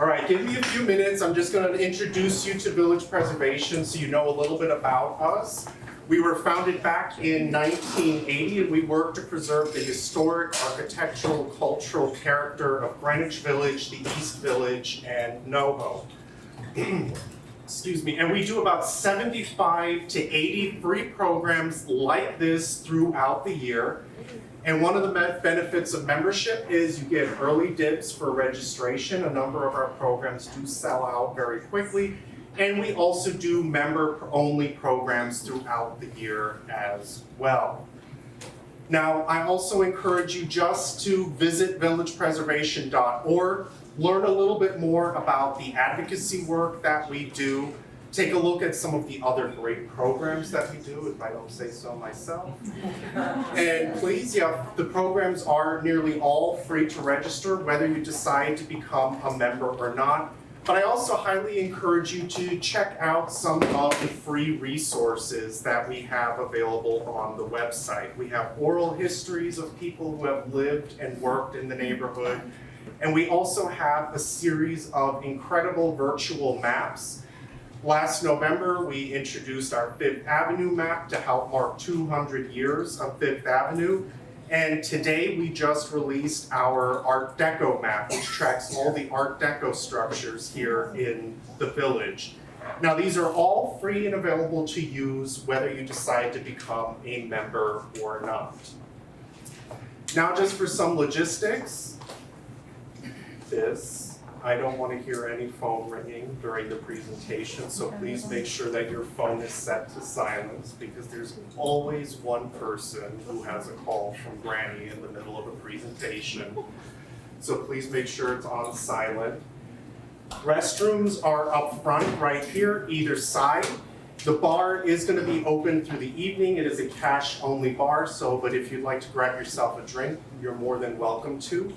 All right, give me a few minutes. I'm just going to introduce you to Village Preservation so you know a little bit about us. We were founded back in 1980 and we work to preserve the historic, architectural, cultural character of Greenwich Village, the East Village, and NoHo. Excuse me, and we do about 75 to 80 free programs like this throughout the year. And one of the benefits of membership is you get early dibs for registration. A number of our programs do sell out very quickly. And we also do member-only programs throughout the year as well. Now, I also encourage you just to visit villagepreservation.org, learn a little bit more about the advocacy work that we do, take a look at some of the other great programs that we do, if I don't say so myself. And please, yeah, the programs are nearly all free to register, whether you decide to become a member or not. But I also highly encourage you to check out some of the free resources that we have available on the website. We have oral histories of people who have lived and worked in the neighborhood. And we also have a series of incredible virtual maps. Last November, we introduced our Fifth Avenue map to help mark 200 years of Fifth Avenue. And today we just released our Art Deco map, which tracks all the Art Deco structures here in the village. Now, these are all free and available to use whether you decide to become a member or not. Now, just for some logistics, I don't want to hear any phone ringing during the presentation, so please make sure that your phone is set to silence because there's always one person who has a call from Granny in the middle of a presentation. So please make sure it's on silent. Restrooms are up front right here, either side. The bar is going to be open through the evening. It is a cash-only bar, but if you'd like to grab yourself a drink, you're more than welcome to.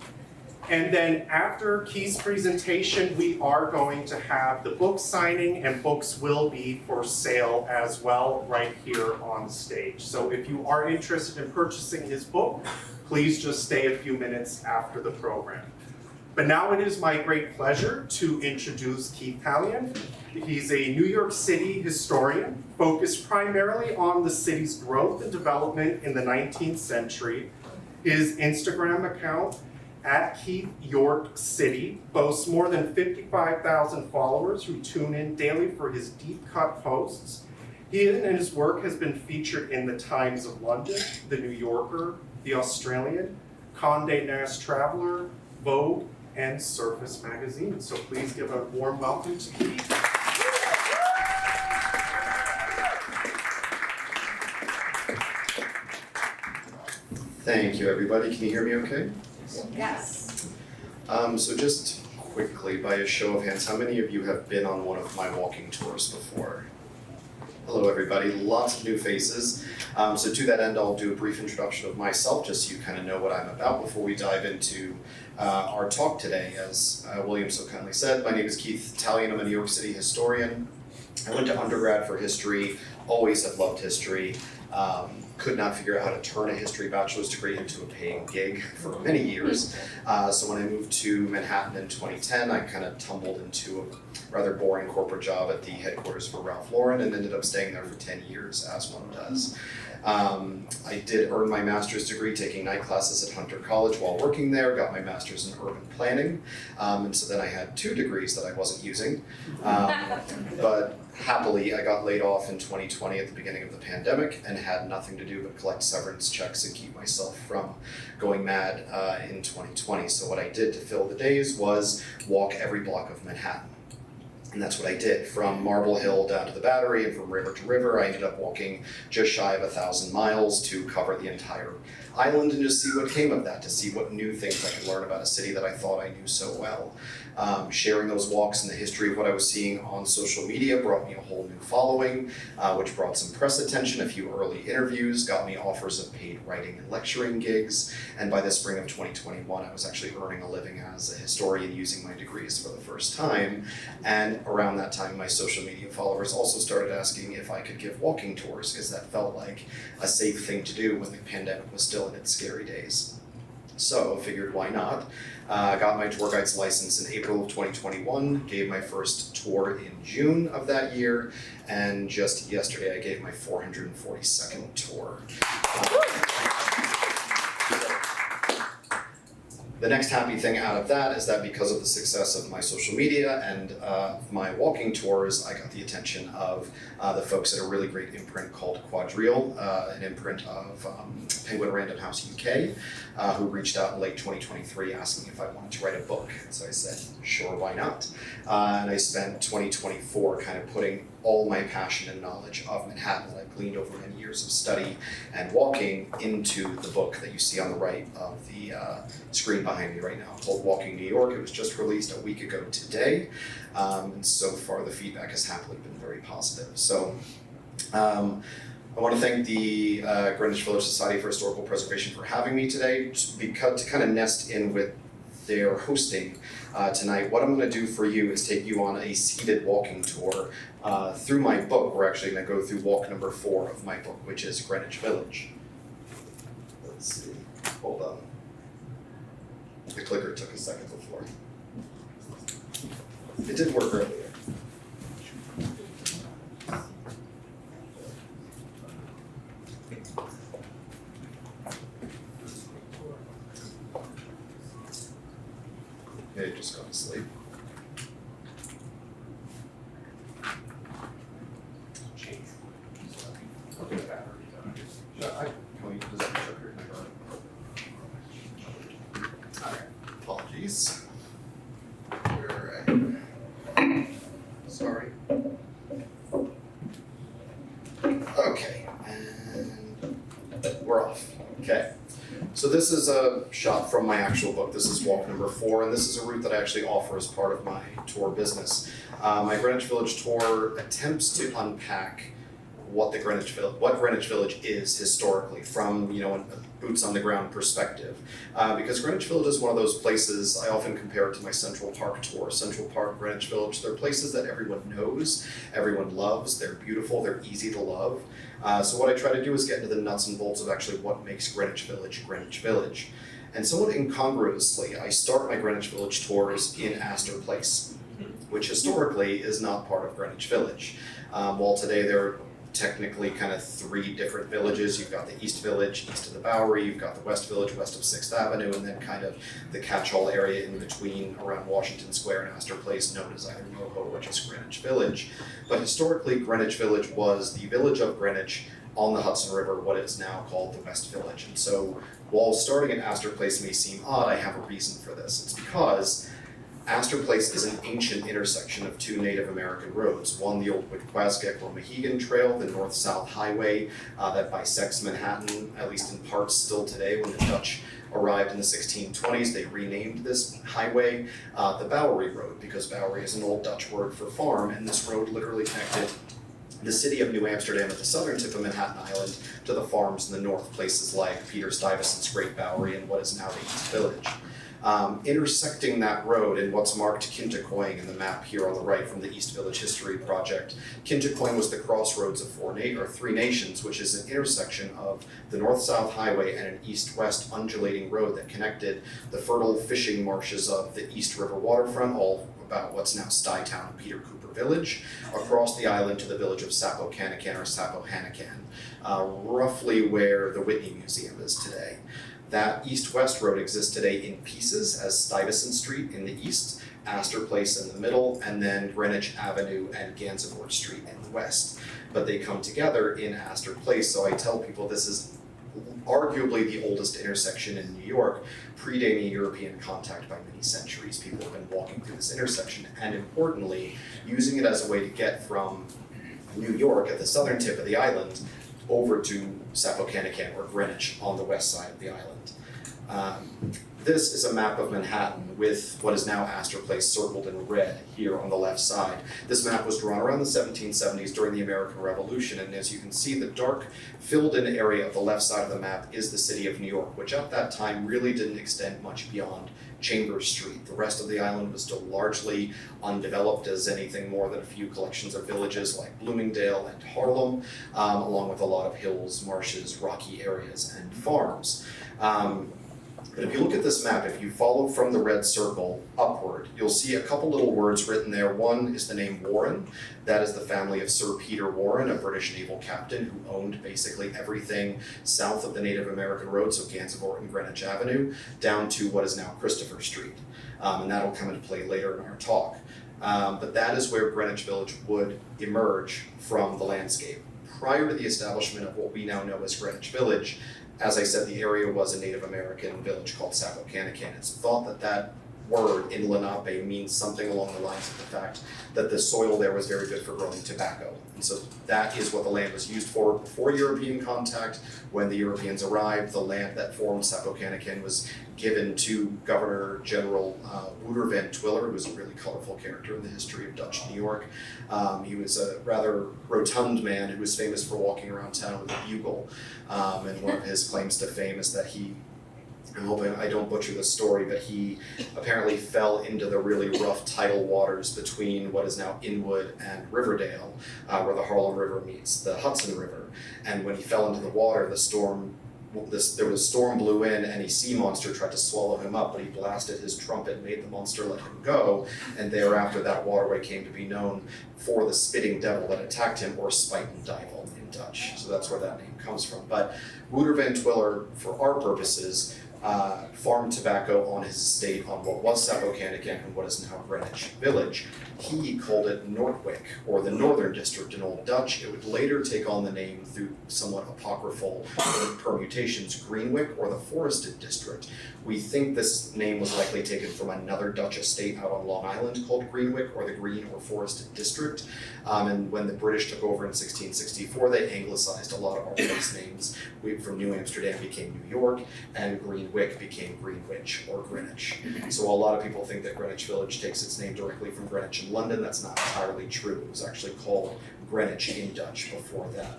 And then after Keith's presentation, we are going to have the book signing, and books will be for sale as well right here on stage. So if you are interested in purchasing his book, please just stay a few minutes after the program. But now it is my great pleasure to introduce Keith Taillon. He's a New York City historian focused primarily on the city's growth and development in the 19th century. His Instagram account, @KeithYorkCity, boasts more than 55,000 followers who tune in daily for his deep-cut posts. He and his work has been featured in the Times of London, the New Yorker, the Australian, Condé Nast Traveler, Vogue, and Surface Magazine. So please give a warm welcome to Keith. Thank you, everybody. Can you hear me okay? Yes. So just quickly, by a show of hands, how many of you have been on one of my walking tours before? Hello, everybody. Lots of new faces. So to that end, I'll do a brief introduction of myself, just so you kind of know what I'm about before we dive into our talk today. As William so kindly said, my name is Keith Taillon. I'm a New York City historian. I went to undergrad for history, always have loved history. Could not figure out how to turn a history bachelor's degree into a paying gig for many years. So when I moved to Manhattan in 2010, I kind of tumbled into a rather boring corporate job at the headquarters for Ralph Lauren and ended up staying there for 10 years, as one does. I did earn my master's degree taking night classes at Hunter College while working there, got my master's in urban planning, and so then I had 2 degrees that I wasn't using. But happily, I got laid off in 2020 at the beginning of the pandemic and had nothing to do but collect severance checks and keep myself from going mad in 2020. So what I did to fill the days was walk every block of Manhattan. And that's what I did. From Marble Hill down to the Battery and from river to river, I ended up walking just shy of 1,000 miles to cover the entire island and just see what came of that, to see what new things I could learn about a city that I thought I knew so well. Sharing those walks and the history of what I was seeing on social media brought me a whole new following, which brought some press attention, a few early interviews, got me offers of paid writing and lecturing gigs, and by the spring of 2021, I was actually earning a living as a historian using my degrees for the first time. And around that time, my social media followers also started asking if I could give walking tours, because that felt like a safe thing to do when the pandemic was still in its scary days. So figured why not. Got my tour guide's license in April of 2021, gave my first tour in June of that year, and just yesterday I gave my 442nd tour. The next happy thing out of that is that because of the success of my social media and my walking tours, I got the attention of the folks at a really great imprint called Quadrille, an imprint of Penguin Random House UK, who reached out in late 2023 asking if I wanted to write a book. So I said, sure, why not? And I spent 2024 kind of putting all my passion and knowledge of Manhattan that I've gleaned over many years of study and walking into the book that you see on the right of the screen behind me right now, called Walking New York. It was just released a week ago today, and so far the feedback has happily been very positive. So I want to thank the Greenwich Village Society for Historical Preservation for having me today, to kind of nest in with their hosting tonight. What I'm going to do for you is take you on a seated walking tour through my book. We're actually going to go through walk number 4 of my book, which is Greenwich Village. Let's see. Hold on. The clicker took a second before. It did work earlier. It just gone to sleep. Okay. Can we just check your number? Alright, apologies. Alright. Sorry. Okay, and we're off. Okay. So this is a shot from my actual book. This is walk number 4, and this is a route that I actually offer as part of my tour business. My Greenwich Village tour attempts to unpack what Greenwich Village is historically from, a boots on the ground perspective. Because Greenwich Village is one of those places, I often compare it to my Central Park tour. Central Park, Greenwich Village, they're places that everyone knows, everyone loves, they're beautiful, they're easy to love. So what I try to do is get into the nuts and bolts of actually what makes Greenwich Village. And somewhat incongruously, I start my Greenwich Village tours in Astor Place, which historically is not part of Greenwich Village. While today there are technically kind of 3 different villages. You've got the East Village, east of the Bowery, you've got the West Village, west of 6th Avenue, and then kind of the catch-all area in between around Washington Square and Astor Place, known as either NoHo or just Greenwich Village. But historically, Greenwich Village was the village of Greenwich on the Hudson River, what is now called the West Village. And so, while starting at Astor Place may seem odd, I have a reason for this. It's because Astor Place is an ancient intersection of 2 Native American roads. One, the old Witquaskek or Mohegan Trail, the north-south highway that bisects Manhattan, at least in parts still today. When the Dutch arrived in the 1620s, they renamed this highway the Bowery Road, because Bowery is an old Dutch word for farm, and this road literally connected the city of New Amsterdam at the southern tip of Manhattan Island to the farms in the north, places like Peter Stuyvesant's Great Bowery and what is now the East Village. Intersecting that road in what's marked Kintacoing in the map here on the right from the East Village History Project. Kintacoing was the crossroads of 3 nations, which is an intersection of the north-south highway and an east-west undulating road that connected the fertile fishing marshes of the East River waterfront, all about what's now Stuytown and Peter Cooper Village, across the island to the village of Sappoquanican or Sappohannocan, roughly where the Whitney Museum is today. That east-west road exists today in pieces as Stuyvesant Street in the east, Astor Place in the middle, and then Greenwich Avenue and Gansevoort Street in the west. But they come together in Astor Place, so I tell people this is arguably the oldest intersection in New York, predating European contact by many centuries. People have been walking through this intersection, and importantly, using it as a way to get from New York at the southern tip of the island over to Sappoquanican or Greenwich on the west side of the island. This is a map of Manhattan with what is now Astor Place circled in red here on the left side. This map was drawn around the 1770s during the American Revolution, and as you can see, the dark filled-in area of the left side of the map is the city of New York, which at that time really didn't extend much beyond Chambers Street. The rest of the island was still largely undeveloped as anything more than a few collections of villages like Bloomingdale and Harlem, along with a lot of hills, marshes, rocky areas, and farms. But if you look at this map, if you follow from the red circle upward, you'll see a couple little words written there. One is the name Warren. That is the family of Sir Peter Warren, a British naval captain who owned basically everything south of the Native American road, so Gansevoort and Greenwich Avenue, down to what is now Christopher Street. And that'll come into play later in our talk. But that is where Greenwich Village would emerge from the landscape. Prior to the establishment of what we now know as Greenwich Village, as I said, the area was a Native American village called Sappoquanican. It's thought that that word in Lenape means something along the lines of the fact that the soil there was very good for growing tobacco. And so that is what the land was used for before European contact. When the Europeans arrived, the land that formed Sappoquanican was given to Governor General Wouter van Twiller, who was a really colorful character in the history of Dutch New York. He was a rather rotund man who was famous for walking around town with a bugle. And one of his claims to fame is that I'm hoping I don't butcher the story, but he apparently fell into the really rough tidal waters between what is now Inwood and Riverdale, where the Harlem River meets the Hudson River. And when he fell into the water, there was a storm blew in, and a sea monster tried to swallow him up, but he blasted his trumpet, made the monster let him go, and thereafter that waterway came to be known for the spitting devil that attacked him, or Spuytenduivel in Dutch. So that's where that name comes from. But Wouter van Twiller, for our purposes, farmed tobacco on his estate on what was Sappoquanican and what is now Greenwich Village. He called it Noordwijk, or the Northern District in Old Dutch. It would later take on the name through somewhat apocryphal permutations, Greenwijk, or the Forested District. We think this name was likely taken from another Dutch estate out on Long Island called Greenwijk, or the Green or Forested District. And when the British took over in 1664, they anglicized a lot of our place names. From New Amsterdam became New York, and Greenwijk became Greenwich or Greenwich. So a lot of people think that Greenwich Village takes its name directly from Greenwich in London. That's not entirely true. It was actually called Greenwich in Dutch before that.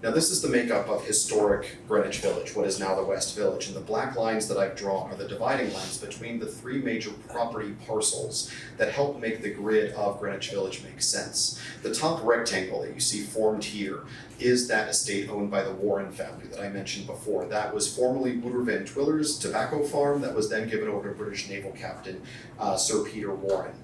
Now this is the makeup of historic Greenwich Village, what is now the West Village, and the black lines that I've drawn are the dividing lines between the three major property parcels that help make the grid of Greenwich Village make sense. The top rectangle that you see formed here is that estate owned by the Warren family that I mentioned before. That was formerly Wouter van Twiller's tobacco farm that was then given over to British naval captain Sir Peter Warren.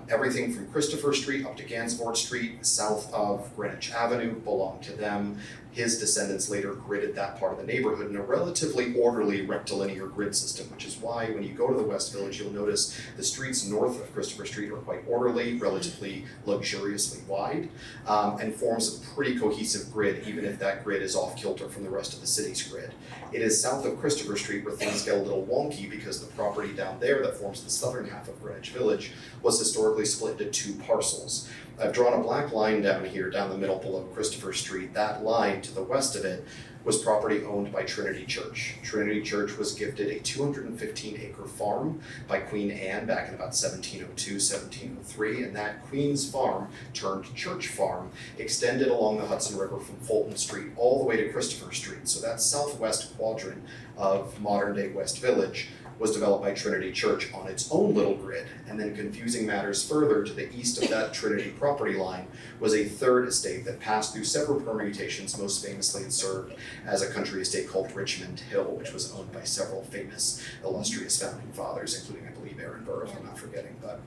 Everything from Christopher Street up to Gansevoort Street, south of Greenwich Avenue, belonged to them. His descendants later gridded that part of the neighborhood in a relatively orderly rectilinear grid system, which is why when you go to the West Village, you'll notice the streets north of Christopher Street are quite orderly, relatively luxuriously wide, and forms a pretty cohesive grid, even if that grid is off kilter from the rest of the city's grid. It is south of Christopher Street where things get a little wonky because the property down there that forms the southern half of Greenwich Village was historically split into two parcels. I've drawn a black line down here, down the middle below Christopher Street. That line to the west of it was property owned by Trinity Church. Trinity Church was gifted a 215-acre farm by Queen Anne back in about 1702, 1703, and that Queen's farm turned church farm extended along the Hudson River from Fulton Street all the way to Christopher Street. So that southwest quadrant of modern-day West Village was developed by Trinity Church on its own little grid, and then confusing matters further, to the east of that Trinity property line was a third estate that passed through several permutations. Most famously it served as a country estate called Richmond Hill, which was owned by several famous illustrious founding fathers, including, I believe, Aaron Burr, if I'm not forgetting. But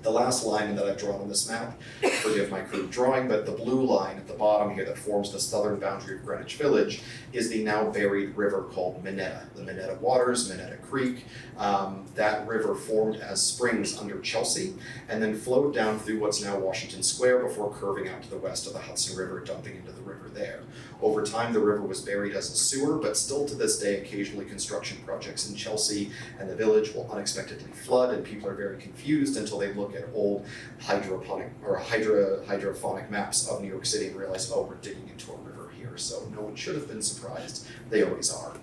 the last line that I've drawn on this map, forgive my crude drawing, but the blue line at the bottom here that forms the southern boundary of Greenwich Village is the now buried river called Minetta. The Minetta Waters, Minetta Creek. That river formed as springs under Chelsea and then flowed down through what's now Washington Square before curving out to the west of the Hudson River, dumping into the river there. Over time, the river was buried as a sewer, but still to this day, occasionally construction projects in Chelsea and the village will unexpectedly flood, and people are very confused until they look at old hydrophonic maps of New York City and realize, oh, we're digging into a river here. So no one should have been surprised. They always are.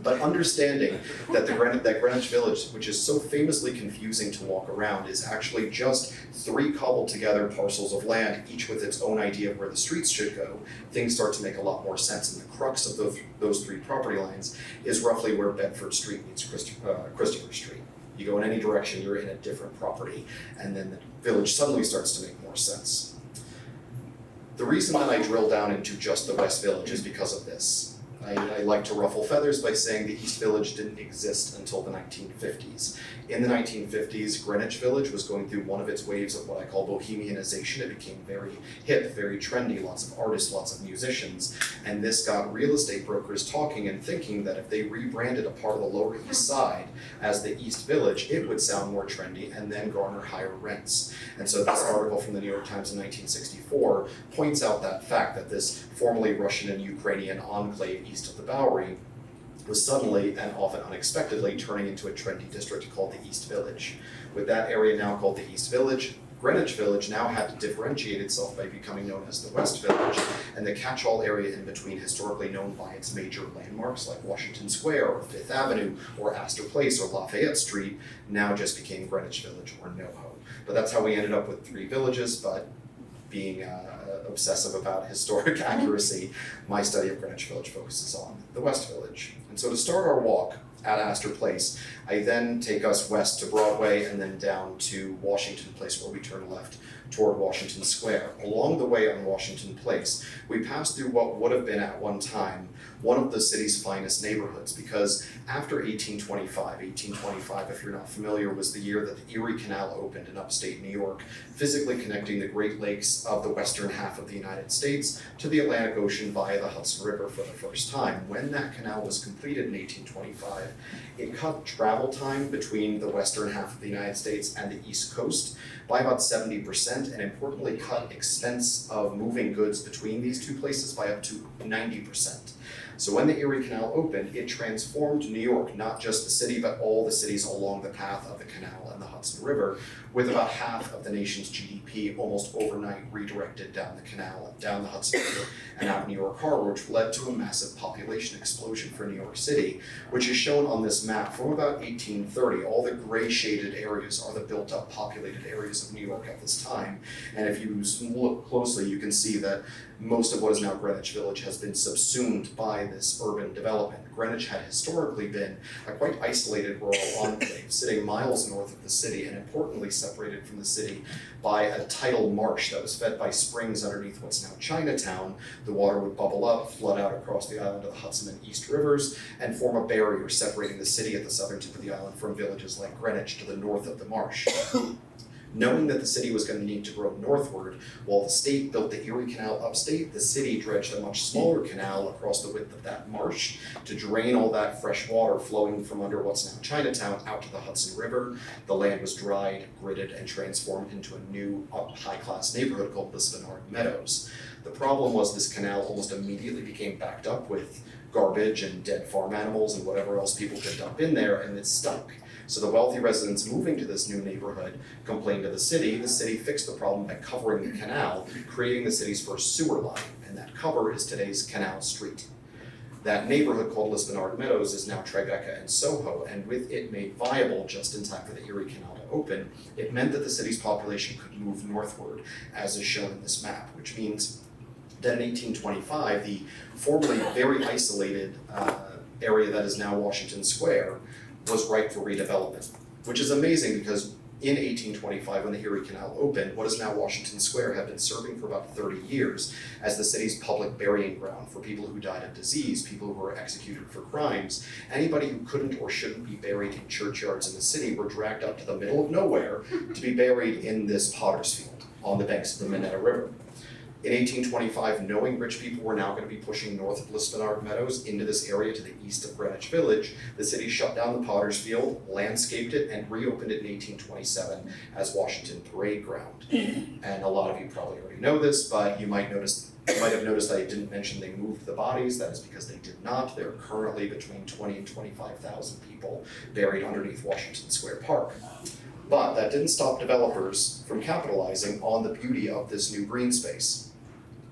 But understanding that that Greenwich Village, which is so famously confusing to walk around, is actually just three cobbled together parcels of land, each with its own idea of where the streets should go, things start to make a lot more sense. And the crux of those three property lines is roughly where Bedford Street meets Christopher Street. You go in any direction, you're in a different property, and then the village suddenly starts to make more sense. The reason that I drill down into just the West Village is because of this. I like to ruffle feathers by saying the East Village didn't exist until the 1950s. In the 1950s, Greenwich Village was going through one of its waves of what I call bohemianization. It became very hip, very trendy, lots of artists, lots of musicians, and this got real estate brokers talking and thinking that if they rebranded a part of the Lower East Side as the East Village, it would sound more trendy and then garner higher rents. And so this article from the New York Times in 1964 points out that fact that this formerly Russian and Ukrainian enclave east of the Bowery was suddenly and often unexpectedly turning into a trendy district called the East Village. With that area now called the East Village, Greenwich Village now had to differentiate itself by becoming known as the West Village, and the catch-all area in between, historically known by its major landmarks like Washington Square or Fifth Avenue or Astor Place or Lafayette Street, now just became Greenwich Village or NoHo. But that's how we ended up with three villages, but being obsessive about historic accuracy, my study of Greenwich Village focuses on the West Village. And so to start our walk at Astor Place, I then take us west to Broadway and then down to Washington Place, where we turn left toward Washington Square. Along the way on Washington Place, we pass through what would have been at one time one of the city's finest neighborhoods, because after 1825, if you're not familiar, was the year that the Erie Canal opened in upstate New York, physically connecting the Great Lakes of the western half of the United States to the Atlantic Ocean via the Hudson River for the first time. When that canal was completed in 1825, it cut travel time between the western half of the United States and the East Coast by about 70%, and importantly cut expense of moving goods between these two places by up to 90%. So when the Erie Canal opened, it transformed New York, not just the city, but all the cities along the path of the canal and the Hudson River, with about half of the nation's GDP almost overnight redirected down the canal, down the Hudson River, and out New York Harbor, which led to a massive population explosion for New York City, which is shown on this map from about 1830. All the gray shaded areas are the built up populated areas of New York at this time. And if you look closely, you can see that most of what is now Greenwich Village has been subsumed by this urban development. Greenwich had historically been a quite isolated rural enclave, sitting miles north of the city and importantly separated from the city by a tidal marsh that was fed by springs underneath what's now Chinatown. The water would bubble up, flood out across the island of the Hudson and East Rivers, and form a barrier separating the city at the southern tip of the island from villages like Greenwich to the north of the marsh. Knowing that the city was going to need to grow northward, while the state built the Erie Canal upstate, the city dredged a much smaller canal across the width of that marsh to drain all that fresh water flowing from under what's now Chinatown out to the Hudson River. The land was dried, gridded, and transformed into a new high-class neighborhood called Lisbonard Meadows. The problem was this canal almost immediately became backed up with garbage and dead farm animals and whatever else people could dump in there, and it stunk. So the wealthy residents moving to this new neighborhood complained to the city. The city fixed the problem by covering the canal, creating the city's first sewer line, and that cover is today's Canal Street. That neighborhood called Lisbonard Meadows is now Tribeca and Soho, and with it made viable just in time for the Erie Canal to open, it meant that the city's population could move northward, as is shown in this map, which means that in 1825, the formerly very isolated area that is now Washington Square was ripe for redevelopment, which is amazing because in 1825, when the Erie Canal opened, what is now Washington Square had been serving for about 30 years as the city's public burying ground for people who died of disease, people who were executed for crimes. Anybody who couldn't or shouldn't be buried in churchyards in the city were dragged up to the middle of nowhere to be buried in this potter's field on the banks of the Minetta River. In 1825, knowing rich people were now going to be pushing north of Lisbonard Meadows into this area to the east of Greenwich Village, the city shut down the Potter's Field, landscaped it, and reopened it in 1827 as Washington Parade Ground. And a lot of you probably already know this, but you might have noticed that I didn't mention they moved the bodies. That is because they did not. There are currently between 20 and 25,000 people buried underneath Washington Square Park. But that didn't stop developers from capitalizing on the beauty of this new green space.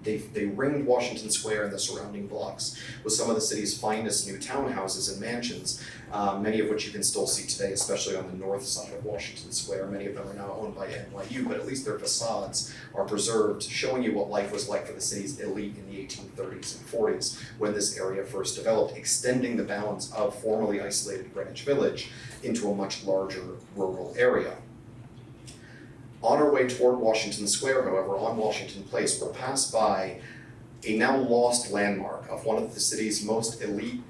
They ringed Washington Square and the surrounding blocks with some of the city's finest new townhouses and mansions, many of which you can still see today, especially on the north side of Washington Square. Many of them are now owned by NYU, but at least their facades are preserved, showing you what life was like for the city's elite in the 1830s and 40s when this area first developed, extending the bounds of formerly isolated Greenwich Village into a much larger rural area. On our way toward Washington Square, however, on Washington Place, we'll pass by a now lost landmark of one of the city's most elite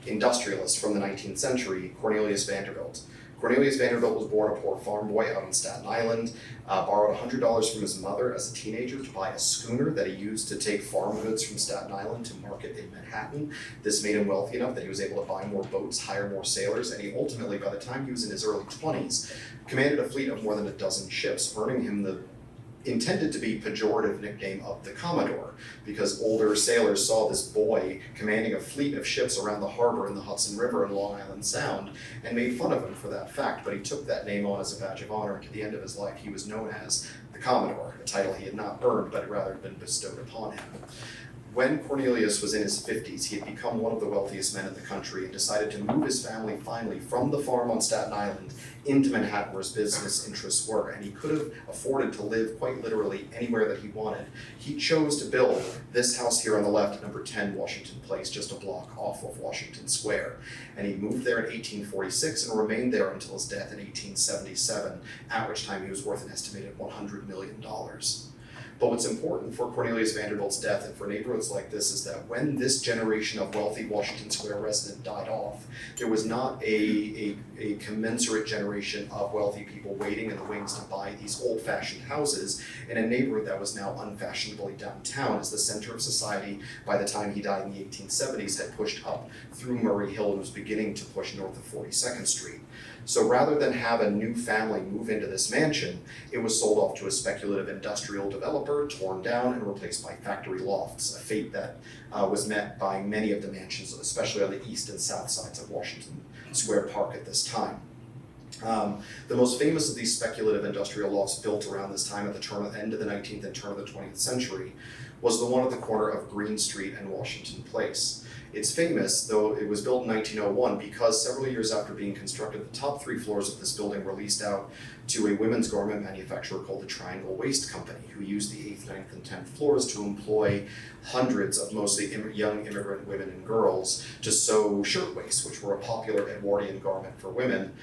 industrialists from the 19th century, Cornelius Vanderbilt. Cornelius Vanderbilt was born a poor farm boy out on Staten Island, borrowed $100 from his mother as a teenager to buy a schooner that he used to take farm goods from Staten Island to market in Manhattan. This made him wealthy enough that he was able to buy more boats, hire more sailors, and he ultimately, by the time he was in his early 20s, commanded a fleet of more than a dozen ships, earning him the intended to be pejorative nickname of the Commodore, because older sailors saw this boy commanding a fleet of ships around the harbor in the Hudson River and Long Island Sound and made fun of him for that fact, but he took that name on as a badge of honor, and to the end of his life he was known as the Commodore, a title he had not earned but rather been bestowed upon him. When Cornelius was in his 50s, he had become one of the wealthiest men in the country and decided to move his family finally from the farm on Staten Island into Manhattan, where his business interests were, and he could have afforded to live quite literally anywhere that he wanted. He chose to build this house here on the left at number 10 Washington Place, just a block off of Washington Square. And he moved there in 1846 and remained there until his death in 1877, at which time he was worth an estimated $100 million. But what's important for Cornelius Vanderbilt's death and for neighborhoods like this is that when this generation of wealthy Washington Square resident died off, there was not a commensurate generation of wealthy people waiting in the wings to buy these old-fashioned houses in a neighborhood that was now unfashionably downtown, as the center of society, by the time he died in the 1870s, had pushed up through Murray Hill and was beginning to push north of 42nd Street. So rather than have a new family move into this mansion, it was sold off to a speculative industrial developer, torn down and replaced by factory lofts, a fate that was met by many of the mansions, especially on the east and south sides of Washington Square Park at this time. The most famous of these speculative industrial lofts built around this time at the end of the 19th and turn of the 20th century was the one at the corner of Green Street and Washington Place. It's famous, though it was built in 1901, because several years after being constructed, the top 3 floors of this building were leased out to a women's garment manufacturer called the Triangle Waist Company, who used the 8th, 9th, and 10th floors to employ hundreds of mostly young immigrant women and girls to sew shirtwaists, which were a popular Edwardian garment for women,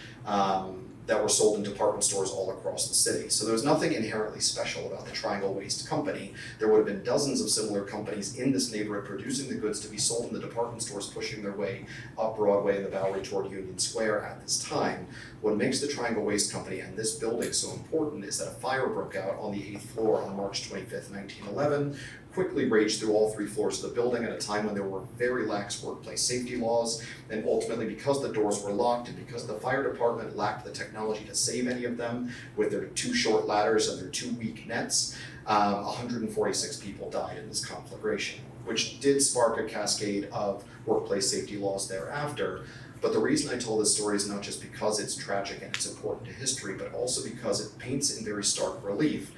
that were sold in department stores all across the city. So there was nothing inherently special about the Triangle Waist Company. There would have been dozens of similar companies in this neighborhood producing the goods to be sold in the department stores, pushing their way up Broadway and the Bowery toward Union Square at this time. What makes the Triangle Waist Company and this building so important is that a fire broke out on the 8th floor on March 25th, 1911, quickly raged through all 3 floors of the building at a time when there were very lax workplace safety laws, and ultimately, because the doors were locked and because the fire department lacked the technology to save any of them with their 2 short ladders and their 2 weak nets, 146 people died in this conflagration, which did spark a cascade of workplace safety laws thereafter. But the reason I tell this story is not just because it's tragic and it's important to history, but also because it paints in very stark relief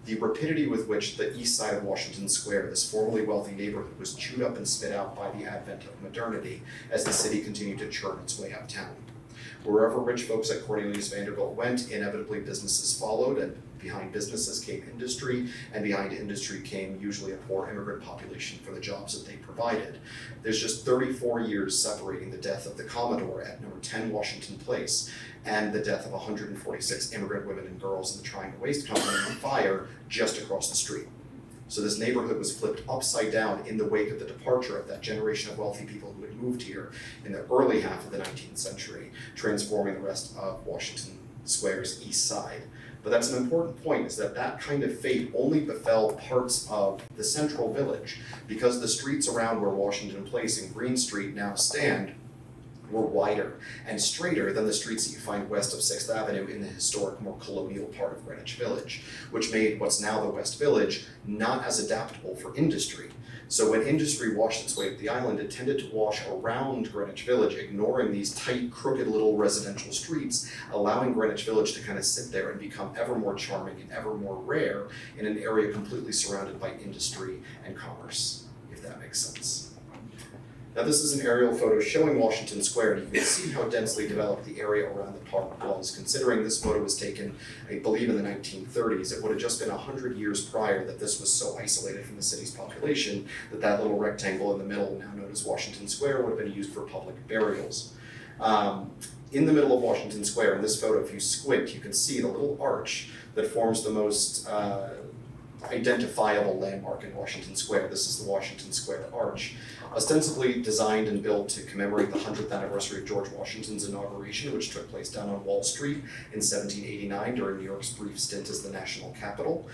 the rapidity with which the east side of Washington Square, this formerly wealthy neighborhood, was chewed up and spit out by the advent of modernity as the city continued to churn its way uptown. Wherever rich folks like Cornelius Vanderbilt went, inevitably businesses followed, and behind businesses came industry, and behind industry came usually a poor immigrant population for the jobs that they provided. There's just 34 years separating the death of the Commodore at number 10 Washington Place and the death of 146 immigrant women and girls in the Triangle Waist Company in a fire just across the street. So this neighborhood was flipped upside down in the wake of the departure of that generation of wealthy people who had moved here in the early half of the 19th century, transforming the rest of Washington Square's east side. But that's an important point, is that that kind of fate only befell parts of the central village, because the streets around where Washington Place and Green Street now stand were wider and straighter than the streets that you find west of 6th Avenue in the historic, more colonial part of Greenwich Village, which made what's now the West Village not as adaptable for industry. So when industry washed its way up the island, it tended to wash around Greenwich Village, ignoring these tight, crooked little residential streets, allowing Greenwich Village to kind of sit there and become ever more charming and ever more rare in an area completely surrounded by industry and commerce, if that makes sense. Now this is an aerial photo showing Washington Square, and you can see how densely developed the area around the park was. Considering this photo was taken, I believe, in the 1930s, it would have just been 100 years prior that this was so isolated from the city's population that that little rectangle in the middle, now known as Washington Square, would have been used for public burials. In the middle of Washington Square, in this photo, if you squint, you can see the little arch that forms the most identifiable landmark in Washington Square. This is the Washington Square Arch, ostensibly designed and built to commemorate the 100th anniversary of George Washington's inauguration, which took place down on Wall Street in 1789 during New York's brief stint as the national capital.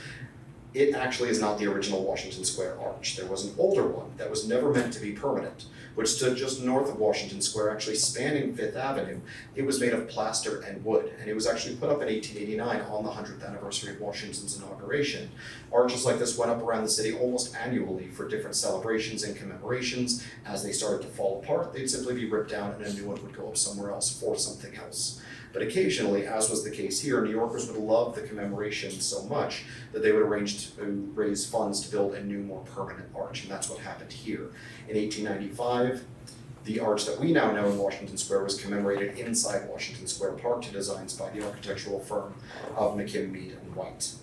It actually is not the original Washington Square Arch. There was an older one that was never meant to be permanent, which stood just north of Washington Square, actually spanning Fifth Avenue. It was made of plaster and wood, and it was actually put up in 1889 on the 100th anniversary of Washington's inauguration. Arches like this went up around the city almost annually for different celebrations and commemorations. As they started to fall apart, they'd simply be ripped down and a new one would go up somewhere else for something else. But occasionally, as was the case here, New Yorkers would love the commemoration so much that they would arrange to raise funds to build a new, more permanent arch, and that's what happened here. In 1895, the arch that we now know in Washington Square was commemorated inside Washington Square Park to designs by the architectural firm of McKim, Mead and White.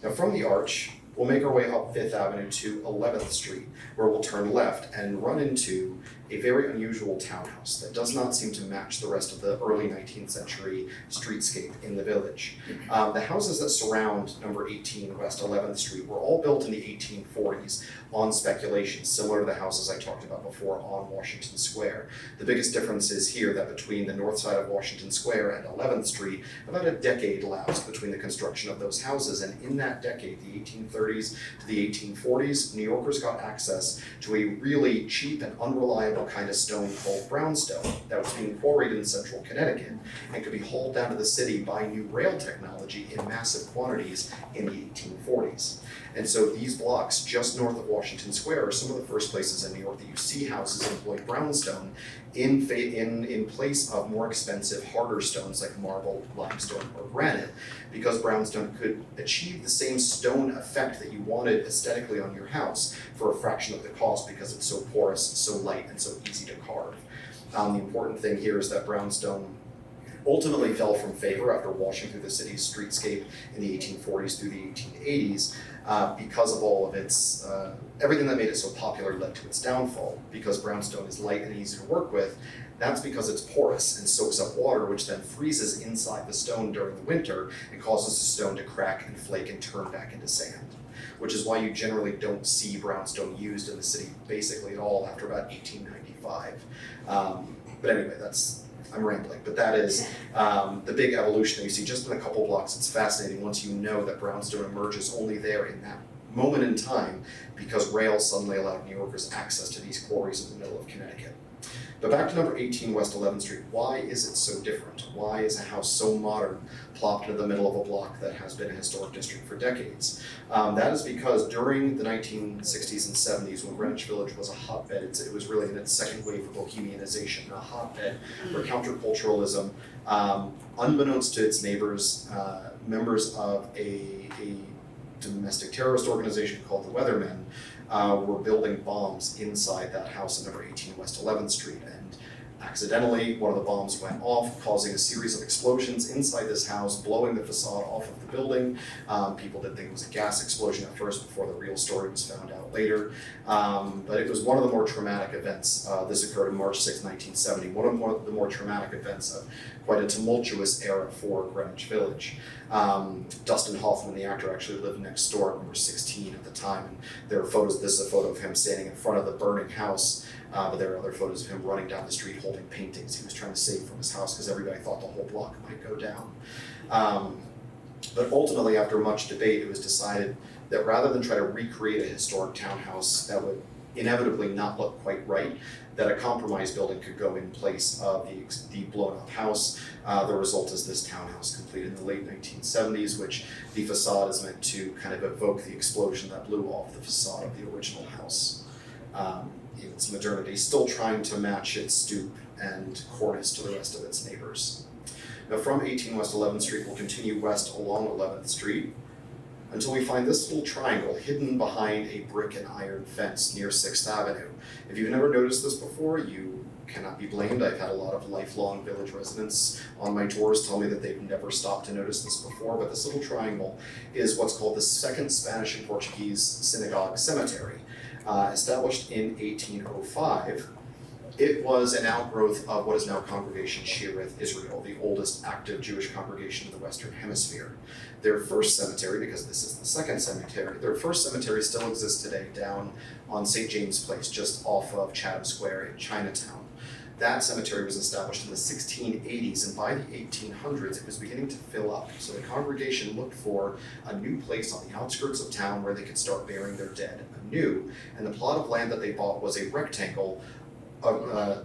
Now from the arch, we'll make our way up Fifth Avenue to 11th Street, where we'll turn left and run into a very unusual townhouse that does not seem to match the rest of the early 19th century streetscape in the village. The houses that surround number 18 West 11th Street were all built in the 1840s on speculation, similar to the houses I talked about before on Washington Square. The biggest difference is here that between the north side of Washington Square and 11th Street, about a decade elapsed between the construction of those houses, and in that decade, the 1830s to the 1840s, New Yorkers got access to a really cheap and unreliable kind of stone called brownstone that was being quarried in central Connecticut and could be hauled down to the city by new rail technology in massive quantities in the 1840s. And so these blocks just north of Washington Square are some of the first places in New York that you see houses employ brownstone in place of more expensive, harder stones like marble, limestone, or granite, because brownstone could achieve the same stone effect that you wanted aesthetically on your house for a fraction of the cost because it's so porous, so light, and so easy to carve. The important thing here is that brownstone ultimately fell from favor after washing through the city's streetscape in the 1840s through the 1880s because of all of its, everything that made it so popular led to its downfall. Because brownstone is light and easy to work with, that's because it's porous and soaks up water, which then freezes inside the stone during the winter and causes the stone to crack and flake and turn back into sand, which is why you generally don't see brownstone used in the city basically at all after about 1895. But anyway, I'm rambling, but that is the big evolution that you see just in a couple blocks. It's fascinating once you know that brownstone emerges only there in that moment in time because rail suddenly allowed New Yorkers access to these quarries in the middle of Connecticut. But back to number 18 West 11th Street, why is it so different? Why is a house so modern plopped into the middle of a block that has been a historic district for decades? That is because during the 1960s and 70s, when Greenwich Village was a hotbed, it was really in its second wave of bohemianization, a hotbed for counterculturalism, unbeknownst to its neighbors, members of a domestic terrorist organization called the Weathermen were building bombs inside that house at number 18 West 11th Street. And accidentally, one of the bombs went off, causing a series of explosions inside this house, blowing the facade off of the building. People did think it was a gas explosion at first before the real story was found out later. But it was one of the more traumatic events. This occurred on March 6, 1970, one of the more traumatic events of quite a tumultuous era for Greenwich Village. Dustin Hoffman, the actor, actually lived next door at number 16 at the time, and there are photos. This is a photo of him standing in front of the burning house, but there are other photos of him running down the street holding paintings he was trying to save from his house because everybody thought the whole block might go down. But ultimately, after much debate, it was decided that rather than try to recreate a historic townhouse that would inevitably not look quite right, that a compromise building could go in place of the blown up house. The result is this townhouse completed in the late 1970s, which the facade is meant to kind of evoke the explosion that blew off the facade of the original house. In its modernity, still trying to match its stoop and cornice to the rest of its neighbors. Now from 18 West 11th Street, we'll continue west along 11th Street until we find this little triangle hidden behind a brick and iron fence near 6th Avenue. If you've never noticed this before, you cannot be blamed. I've had a lot of lifelong village residents on my tours tell me that they've never stopped to notice this before, but this little triangle is what's called the Second Spanish and Portuguese Synagogue Cemetery. Established in 1805, It was an outgrowth of what is now Congregation Shearith, Israel, the oldest active Jewish congregation in the Western Hemisphere. Their first cemetery, because this is the second cemetery, their first cemetery still exists today down on St. James Place, just off of Chatham Square in Chinatown. That cemetery was established in the 1680s, and by the 1800s it was beginning to fill up. So the congregation looked for a new place on the outskirts of town where they could start burying their dead anew. And the plot of land that they bought was a rectangle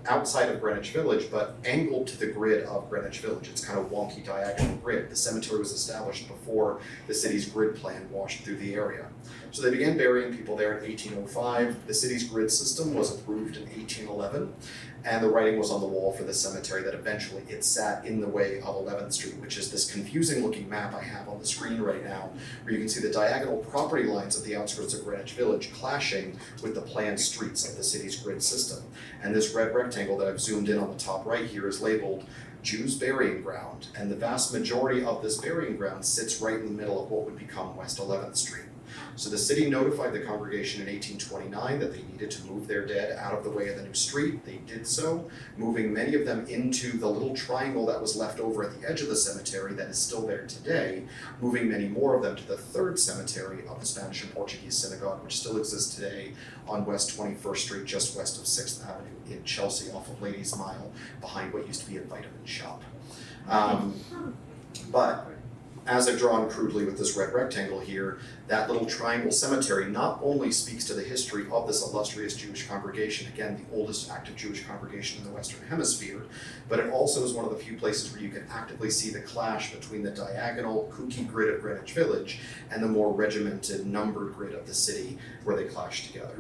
outside of Greenwich Village, but angled to the grid of Greenwich Village. It's kind of wonky diagonal grid. The cemetery was established before the city's grid plan washed through the area. So they began burying people there in 1805. The city's grid system was approved in 1811, and the writing was on the wall for the cemetery that eventually it sat in the way of 11th Street, which is this confusing looking map I have on the screen right now, where you can see the diagonal property lines of the outskirts of Greenwich Village clashing with the planned streets of the city's grid system. And this red rectangle that I've zoomed in on the top right here is labeled Jews Burying Ground, and the vast majority of this burying ground sits right in the middle of what would become West 11th Street. So the city notified the congregation in 1829 that they needed to move their dead out of the way of the new street. They did so, moving many of them into the little triangle that was left over at the edge of the cemetery that is still there today, moving many more of them to the third cemetery of the Spanish and Portuguese synagogue, which still exists today on West 21st Street, just west of 6th Avenue in Chelsea, off of Ladies Mile, behind what used to be a vitamin shop. But as I've drawn crudely with this red rectangle here, that little triangle cemetery not only speaks to the history of this illustrious Jewish congregation, again, the oldest active Jewish congregation in the Western Hemisphere, but it also is one of the few places where you can actively see the clash between the diagonal, kooky grid of Greenwich Village and the more regimented, numbered grid of the city where they clash together.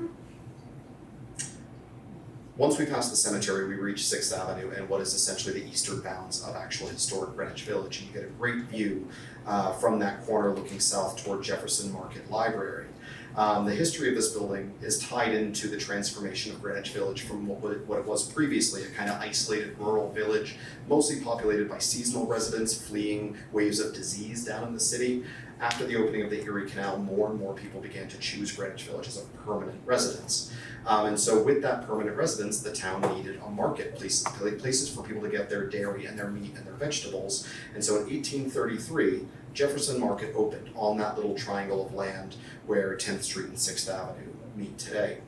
Once we pass the cemetery, we reach 6th Avenue and what is essentially the eastern bounds of actual historic Greenwich Village. And you get a great view from that corner looking south toward Jefferson Market Library. The history of this building is tied into the transformation of Greenwich Village from what it was previously, a kind of isolated rural village, mostly populated by seasonal residents fleeing waves of disease down in the city. After the opening of the Erie Canal, more and more people began to choose Greenwich Village as a permanent residence. And so with that permanent residence, the town needed a market, places for people to get their dairy and their meat and their vegetables. And so in 1833, Jefferson Market opened on that little triangle of land where 10th Street and 6th Avenue meet today.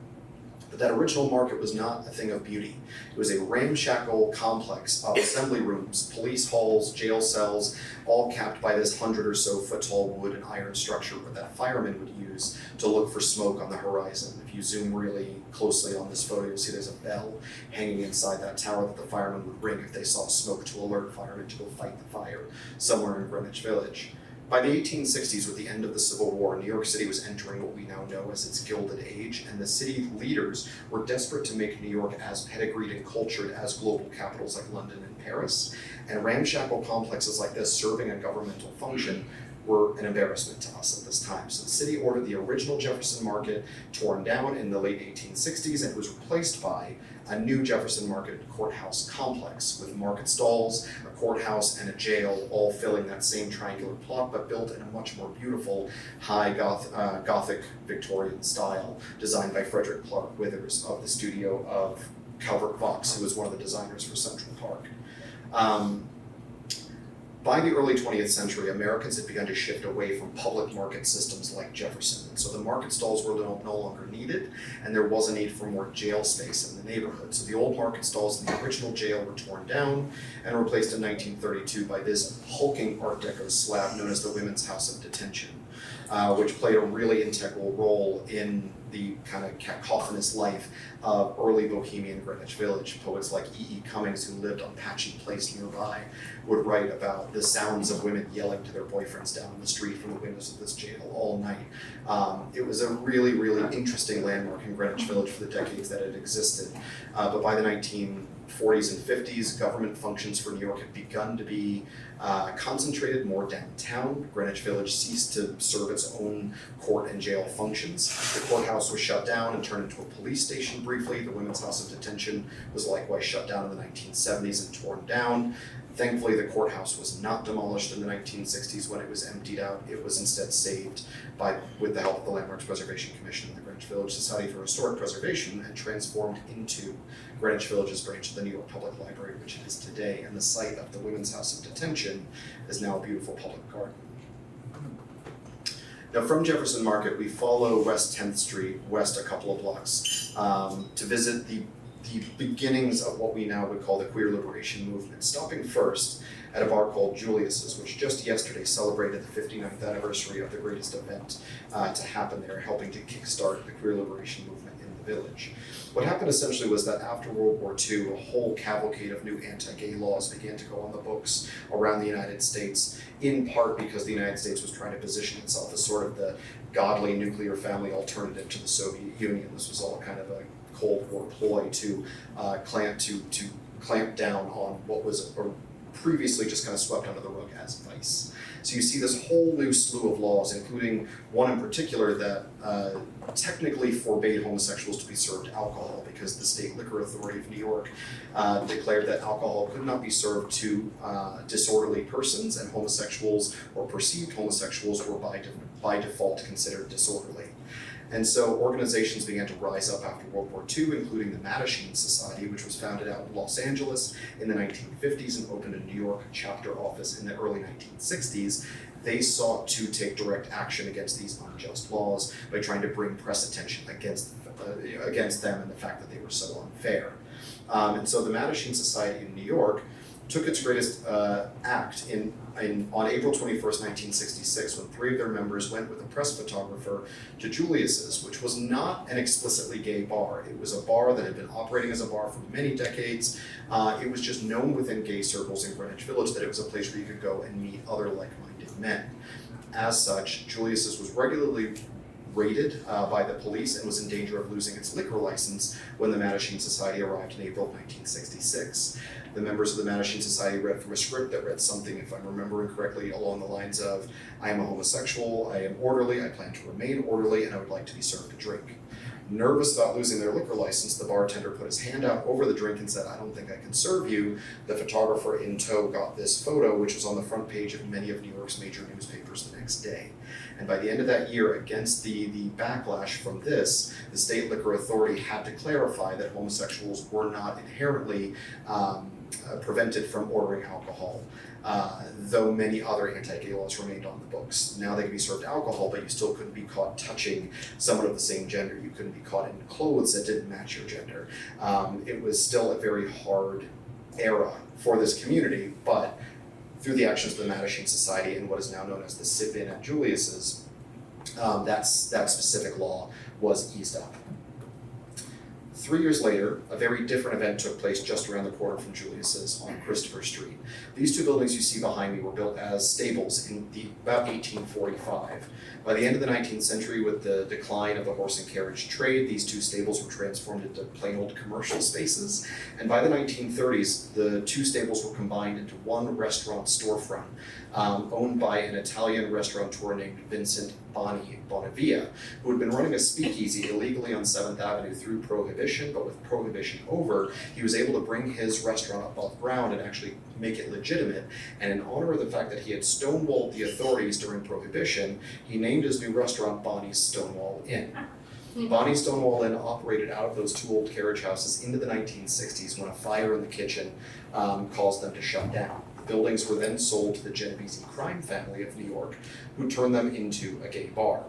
But that original market was not a thing of beauty. It was a ramshackle complex of assembly rooms, police halls, jail cells, all capped by this 100 or so foot tall wood and iron structure that firemen would use to look for smoke on the horizon. If you zoom really closely on this photo, you'll see there's a bell hanging inside that tower that the firemen would ring if they saw smoke to alert firemen to go fight the fire somewhere in Greenwich Village. By the 1860s, with the end of the Civil War, New York City was entering what we now know as its Gilded Age, and the city leaders were desperate to make New York as pedigreed and cultured as global capitals like London and Paris. And ramshackle complexes like this, serving a governmental function, were an embarrassment to us at this time. So the city ordered the original Jefferson Market torn down in the late 1860s, and it was replaced by a new Jefferson Market courthouse complex with market stalls, a courthouse, and a jail, all filling that same triangular plot, but built in a much more beautiful, high Gothic Victorian style, designed by Frederick Clark Withers of the studio of Calvert Vaux, who was one of the designers for Central Park. By the early 20th century, Americans had begun to shift away from public market systems like Jefferson. And so the market stalls were no longer needed, and there was a need for more jail space in the neighborhood. So the old market stalls in the original jail were torn down and replaced in 1932 by this hulking Art Deco slab known as the Women's House of Detention, which played a really integral role in the kind of cacophonous life of early bohemian Greenwich Village. Poets like E.E. Cummings, who lived on Patchy Place nearby, would write about the sounds of women yelling to their boyfriends down the street from the windows of this jail all night. It was a really, really interesting landmark in Greenwich Village for the decades that it existed. But by the 1940s and 50s, government functions for New York had begun to be concentrated more downtown. Greenwich Village ceased to serve its own court and jail functions. The courthouse was shut down and turned into a police station briefly. The Women's House of Detention was likewise shut down in the 1970s and torn down. Thankfully, the courthouse was not demolished in the 1960s when it was emptied out. It was instead saved with the help of the Landmarks Preservation Commission and the Greenwich Village Society for Historic Preservation, and transformed into Greenwich Village's branch of the New York Public Library, which it is today. And the site of the Women's House of Detention is now a beautiful public garden. Now, from Jefferson Market, we follow West 10th Street west a couple of blocks to visit the beginnings of what we now would call the queer liberation movement, stopping first at a bar called Julius's, which just yesterday celebrated the 59th anniversary of the greatest event to happen there, helping to kickstart the queer liberation movement in the village. What happened essentially was that after World War II, a whole cavalcade of new anti-gay laws began to go on the books around the United States, in part because the United States was trying to position itself as sort of the godly nuclear family alternative to the Soviet Union. This was all kind of a Cold War ploy to clamp down on what was previously just kind of swept under the rug as vice. So you see this whole new slew of laws, including one in particular that technically forbade homosexuals to be served alcohol, because the State Liquor Authority of New York declared that alcohol could not be served to disorderly persons, and homosexuals or perceived homosexuals were by default considered disorderly. And so organizations began to rise up after World War II, including the Mattachine Society, which was founded out in Los Angeles in the 1950s and opened a New York chapter office in the early 1960s. They sought to take direct action against these unjust laws by trying to bring press attention against them and the fact that they were so unfair. And so the Mattachine Society in New York took its greatest act on April 21st, 1966, when 3 of their members went with a press photographer to Julius's, which was not an explicitly gay bar. It was a bar that had been operating as a bar for many decades. It was just known within gay circles in Greenwich Village that it was a place where you could go and meet other like-minded men. As such, Julius's was regularly raided by the police and was in danger of losing its liquor license when the Mattachine Society arrived in April of 1966. The members of the Mattachine Society read from a script that read something, if I'm remembering correctly, along the lines of, "I am a homosexual, I am orderly, I plan to remain orderly, and I would like to be served a drink." Nervous about losing their liquor license, the bartender put his hand out over the drink and said, "I don't think I can serve you." The photographer in tow got this photo, which was on the front page of many of New York's major newspapers the next day. And by the end of that year, against the backlash from this, the State Liquor Authority had to clarify that homosexuals were not inherently prevented from ordering alcohol, though many other anti-gay laws remained on the books. Now they could be served alcohol, but you still couldn't be caught touching someone of the same gender. You couldn't be caught in clothes that didn't match your gender. It was still a very hard era for this community, but through the actions of the Mattachine Society and what is now known as the sit-in at Julius's, that specific law was eased up. 3 years later, a very different event took place just around the corner from Julius's on Christopher Street. These 2 buildings you see behind me were built as stables in about 1845. By the end of the 19th century, with the decline of the horse and carriage trade, these 2 stables were transformed into plain old commercial spaces. And by the 1930s, the 2 stables were combined into one restaurant storefront, owned by an Italian restaurateur named Vincent Bonavia, who had been running a speakeasy illegally on 7th Avenue through Prohibition, but with Prohibition over, he was able to bring his restaurant above ground and actually make it legitimate. And in honor of the fact that he had stonewalled the authorities during Prohibition, he named his new restaurant Bonnie's Stonewall Inn. Bonnie's Stonewall Inn operated out of those 2 old carriage houses into the 1960s when a fire in the kitchen caused them to shut down. The buildings were then sold to the Genovese crime family of New York, who turned them into a gay bar.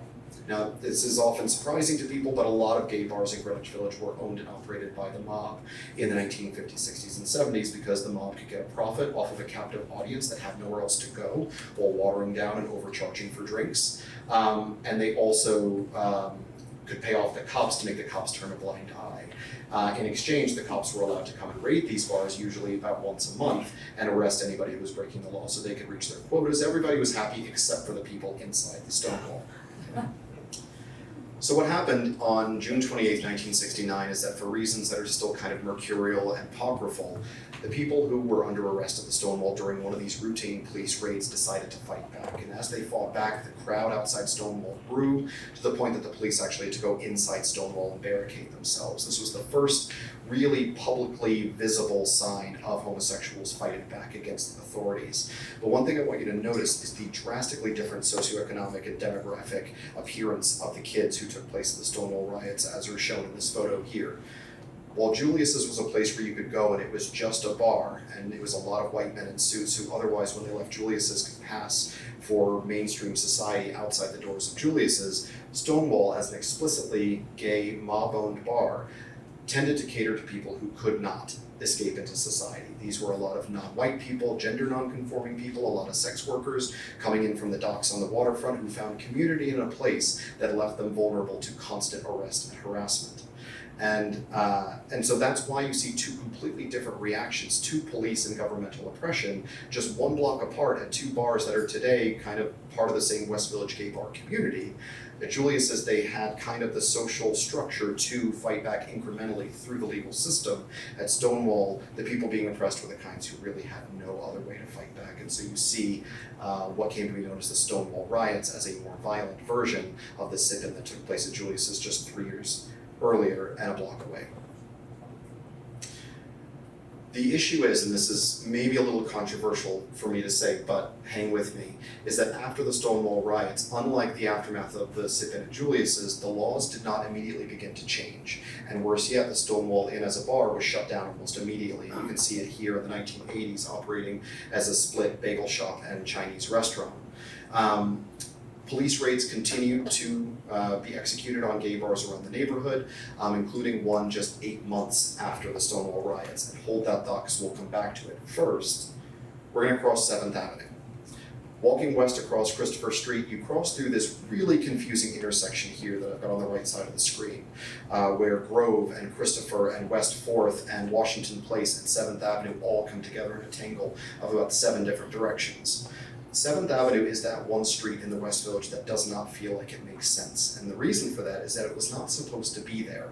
Now, this is often surprising to people, but a lot of gay bars in Greenwich Village were owned and operated by the mob in the 1950s, 60s, and 70s because the mob could get a profit off of a captive audience that had nowhere else to go while watering down and overcharging for drinks. And they also could pay off the cops to make the cops turn a blind eye. In exchange, the cops were allowed to come and raid these bars, usually about once a month, and arrest anybody who was breaking the law so they could reach their quotas. Everybody was happy except for the people inside the Stonewall. So what happened on June 28th, 1969 is that for reasons that are still kind of mercurial and apocryphal, the people who were under arrest at the Stonewall during one of these routine police raids decided to fight back. And as they fought back, the crowd outside Stonewall grew to the point that the police actually had to go inside Stonewall and barricade themselves. This was the first really publicly visible sign of homosexuals fighting back against the authorities. But one thing I want you to notice is the drastically different socioeconomic and demographic appearance of the kids who took place at the Stonewall riots, as are shown in this photo here. While Julius's was a place where you could go and it was just a bar, and it was a lot of white men in suits who otherwise, when they left Julius's, could pass for mainstream society outside the doors of Julius's, Stonewall, as an explicitly gay, mob-owned bar, tended to cater to people who could not escape into society. These were a lot of non-white people, gender non-conforming people, a lot of sex workers coming in from the docks on the waterfront who found community in a place that left them vulnerable to constant arrest and harassment. And so that's why you see two completely different reactions to police and governmental oppression, just one block apart at two bars that are today kind of part of the same West Village gay bar community. At Julius's, they had kind of the social structure to fight back incrementally through the legal system. At Stonewall, the people being oppressed were the kinds who really had no other way to fight back. And so you see what came to be known as the Stonewall riots as a more violent version of the sit-in that took place at Julius's just 3 years earlier and a block away. The issue is, and this is maybe a little controversial for me to say, but hang with me, is that after the Stonewall riots, unlike the aftermath of the sit-in at Julius's, the laws did not immediately begin to change. And worse yet, the Stonewall Inn as a bar was shut down almost immediately. And you can see it here in the 1980s operating as a split bagel shop and Chinese restaurant. Police raids continued to be executed on gay bars around the neighborhood, including one just 8 months after the Stonewall riots. And hold that thought because we'll come back to it. First, we're going to cross 7th Avenue. Walking west across Christopher Street, you cross through this really confusing intersection here that I've got on the right side of the screen, where Grove and Christopher and West 4th and Washington Place and 7th Avenue all come together in a tangle of about 7 different directions. 7th Avenue is that one street in the West Village that does not feel like it makes sense. And the reason for that is that it was not supposed to be there.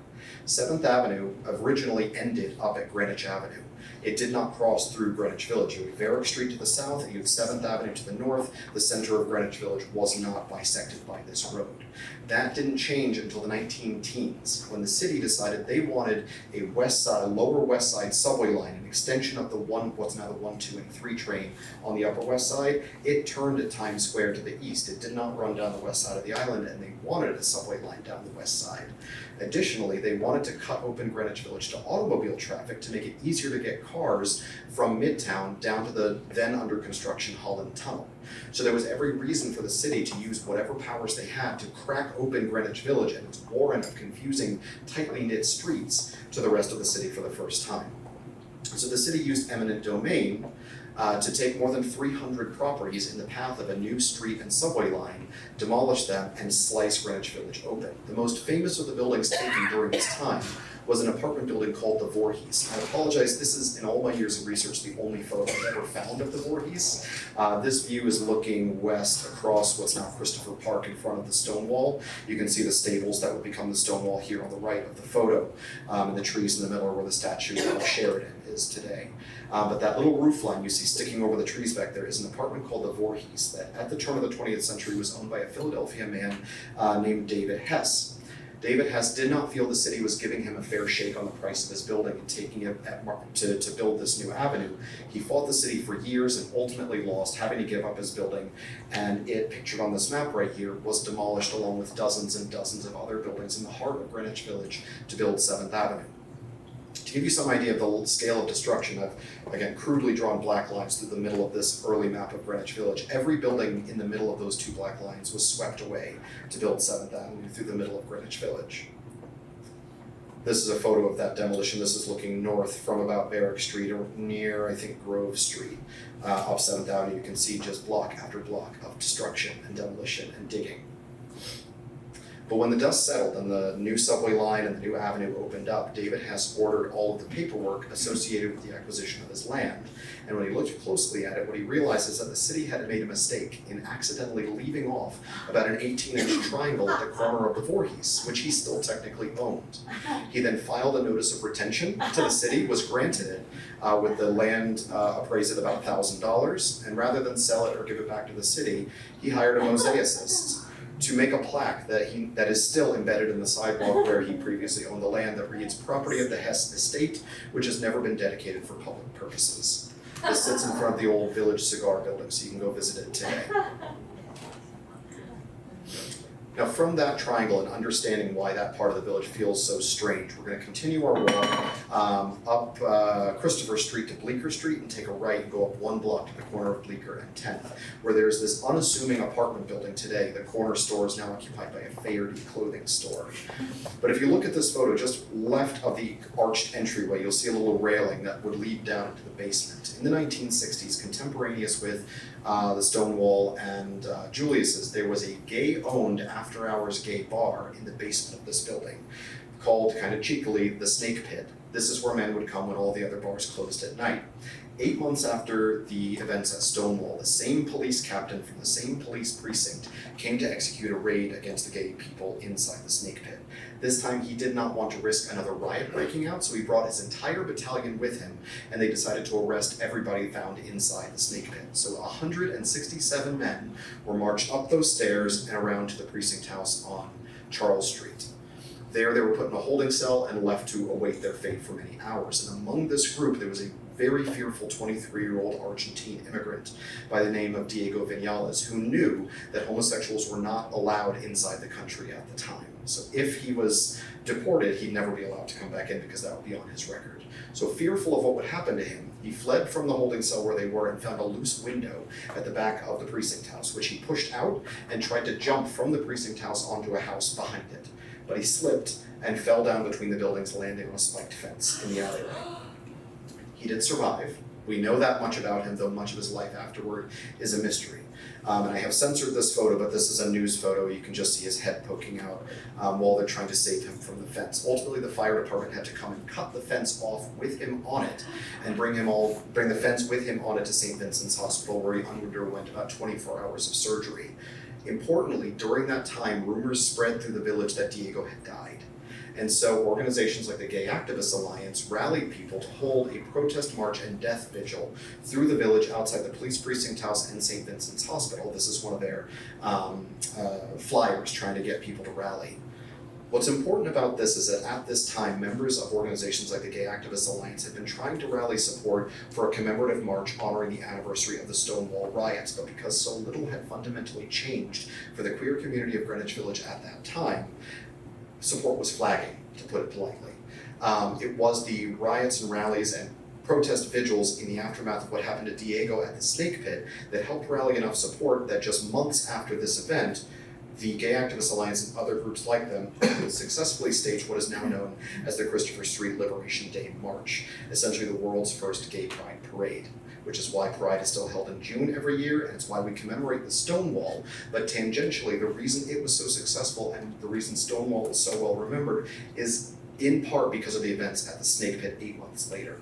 7th Avenue originally ended up at Greenwich Avenue. It did not cross through Greenwich Village. You had Varick Street to the south, and you had 7th Avenue to the north. The center of Greenwich Village was not bisected by this road. That didn't change until the 19-teens, when the city decided they wanted a west side, a lower west side subway line, an extension of the what's now the 1, 2, and 3 train on the upper west side. It turned at Times Square to the east. It did not run down the west side of the island, and they wanted a subway line down the west side. Additionally, they wanted to cut open Greenwich Village to automobile traffic to make it easier to get cars from Midtown down to the then under construction Holland Tunnel. So there was every reason for the city to use whatever powers they had to crack open Greenwich Village and its warren of confusing, tightly knit streets to the rest of the city for the first time. So the city used eminent domain to take more than 300 properties in the path of a new street and subway line, demolish them, and slice Greenwich Village open. The most famous of the buildings taken during this time was an apartment building called the Voorhees. I apologize, this is, in all my years of research, the only photo I've ever found of the Voorhees. This view is looking west across what's now Christopher Park in front of the Stonewall. You can see the stables that would become the Stonewall here on the right of the photo, and the trees in the middle are where the statue of Sheridan is today. But that little roof line you see sticking over the trees back there is an apartment called the Voorhees that at the turn of the 20th century was owned by a Philadelphia man named David Hess. David Hess did not feel the city was giving him a fair shake on the price of his building and taking it to build this new avenue. He fought the city for years and ultimately lost, having to give up his building, and it, pictured on this map right here, was demolished along with dozens and dozens of other buildings in the heart of Greenwich Village to build 7th Avenue. To give you some idea of the scale of destruction, I've, again, crudely drawn black lines through the middle of this early map of Greenwich Village. Every building in the middle of those 2 black lines was swept away to build 7th Avenue through the middle of Greenwich Village. This is a photo of that demolition. This is looking north from about Varick Street or near, I think, Grove Street. Up 7th Avenue, you can see just block after block of destruction and demolition and digging. But when the dust settled and the new subway line and the new avenue opened up, David Hess ordered all of the paperwork associated with the acquisition of his land. And when he looked closely at it, what he realized is that the city had made a mistake in accidentally leaving off about an 18-inch triangle at the corner of the Voorhees, which he still technically owned. He then filed a notice of retention to the city, was granted it, with the land appraised at about $1,000, and rather than sell it or give it back to the city, he hired a mosaicist to make a plaque that is still embedded in the sidewalk where he previously owned the land that reads "Property of the Hess Estate, which has never been dedicated for public purposes." This sits in front of the old Village Cigar building, so you can go visit it today. Now from that triangle and understanding why that part of the village feels so strange, we're going to continue our walk up Christopher Street to Bleecker Street and take a right and go up 1 block to the corner of Bleecker and 10th, where there's this unassuming apartment building today. The corner store is now occupied by a Faherty clothing store. But if you look at this photo, just left of the arched entryway, you'll see a little railing that would lead down into the basement. In the 1960s, contemporaneous with the Stonewall and Julius's, there was a gay-owned after-hours gay bar in the basement of this building called, kind of cheekily, the Snake Pit. This is where men would come when all the other bars closed at night. 8 months after the events at Stonewall, the same police captain from the same police precinct came to execute a raid against the gay people inside the Snake Pit. This time he did not want to risk another riot breaking out, so he brought his entire battalion with him, and they decided to arrest everybody found inside the Snake Pit. So 167 men were marched up those stairs and around to the precinct house on Charles Street. There they were put in a holding cell and left to await their fate for many hours. And among this group, there was a very fearful 23-year-old Argentine immigrant by the name of Diego Vinales, who knew that homosexuals were not allowed inside the country at the time. So if he was deported, he'd never be allowed to come back in because that would be on his record. So fearful of what would happen to him, he fled from the holding cell where they were and found a loose window at the back of the precinct house, which he pushed out and tried to jump from the precinct house onto a house behind it. But he slipped and fell down between the buildings, landing on a spiked fence in the alleyway. He did survive. We know that much about him, though much of his life afterward is a mystery. And I have censored this photo, but this is a news photo. You can just see his head poking out while they're trying to save him from the fence. Ultimately, the fire department had to come and cut the fence off with him on it and bring the fence with him on it to St. Vincent's Hospital, where he underwent about 24 hours of surgery. Importantly, during that time, rumors spread through the village that Diego had died. And so organizations like the Gay Activists Alliance rallied people to hold a protest march and death vigil through the village outside the police precinct house and St. Vincent's Hospital. This is one of their flyers trying to get people to rally. What's important about this is that at this time, members of organizations like the Gay Activists Alliance had been trying to rally support for a commemorative march honoring the anniversary of the Stonewall riots, but because so little had fundamentally changed for the queer community of Greenwich Village at that time, support was flagging, to put it politely. It was the riots and rallies and protest vigils in the aftermath of what happened to Diego at the Snake Pit that helped rally enough support that just months after this event, the Gay Activists Alliance and other groups like them successfully staged what is now known as the Christopher Street Liberation Day March, essentially the world's first gay pride parade, which is why Pride is still held in June every year, and it's why we commemorate the Stonewall. But tangentially, the reason it was so successful and the reason Stonewall is so well remembered is in part because of the events at the Snake Pit 8 months later.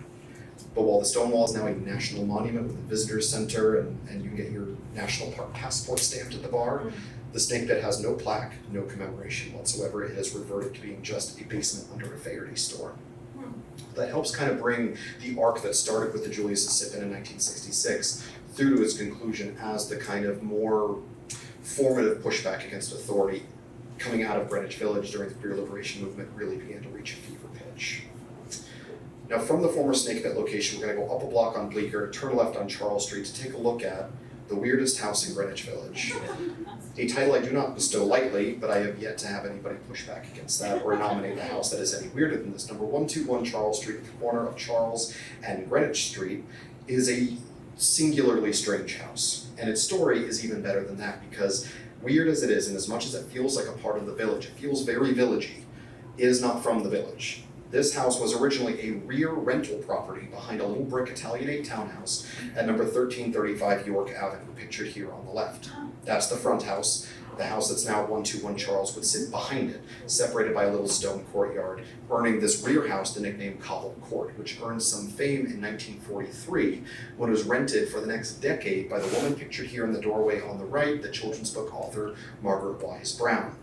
But while the Stonewall is now a national monument with a visitor center and you can get your national park passport stamped at the bar, the Snake Pit has no plaque, no commemoration whatsoever. It has reverted to being just a basement under a Faherty store. That helps kind of bring the arc that started with the Julius Sip in 1966 through to its conclusion as the kind of more formative pushback against authority coming out of Greenwich Village during the queer liberation movement really began to reach a fever pitch. Now from the former Snake Pit location, we're going to go up a block on Bleecker, turn left on Charles Street to take a look at the weirdest house in Greenwich Village. A title I do not bestow lightly, but I have yet to have anybody push back against that or nominate a house that is any weirder than this. Number 121 Charles Street at the corner of Charles and Greenwich Street is a singularly strange house. And its story is even better than that because weird as it is, and as much as it feels like a part of the village, it feels very villagey, it is not from the village. This house was originally a rear rental property behind a little brick Italianate townhouse at number 1335 York Avenue, pictured here on the left. That's the front house. The house that's now 121 Charles would sit behind it, separated by a little stone courtyard, earning this rear house the nickname Cobbled Court, which earned some fame in 1943 when it was rented for the next decade by the woman pictured here in the doorway on the right, the children's book author Margaret Wise Brown,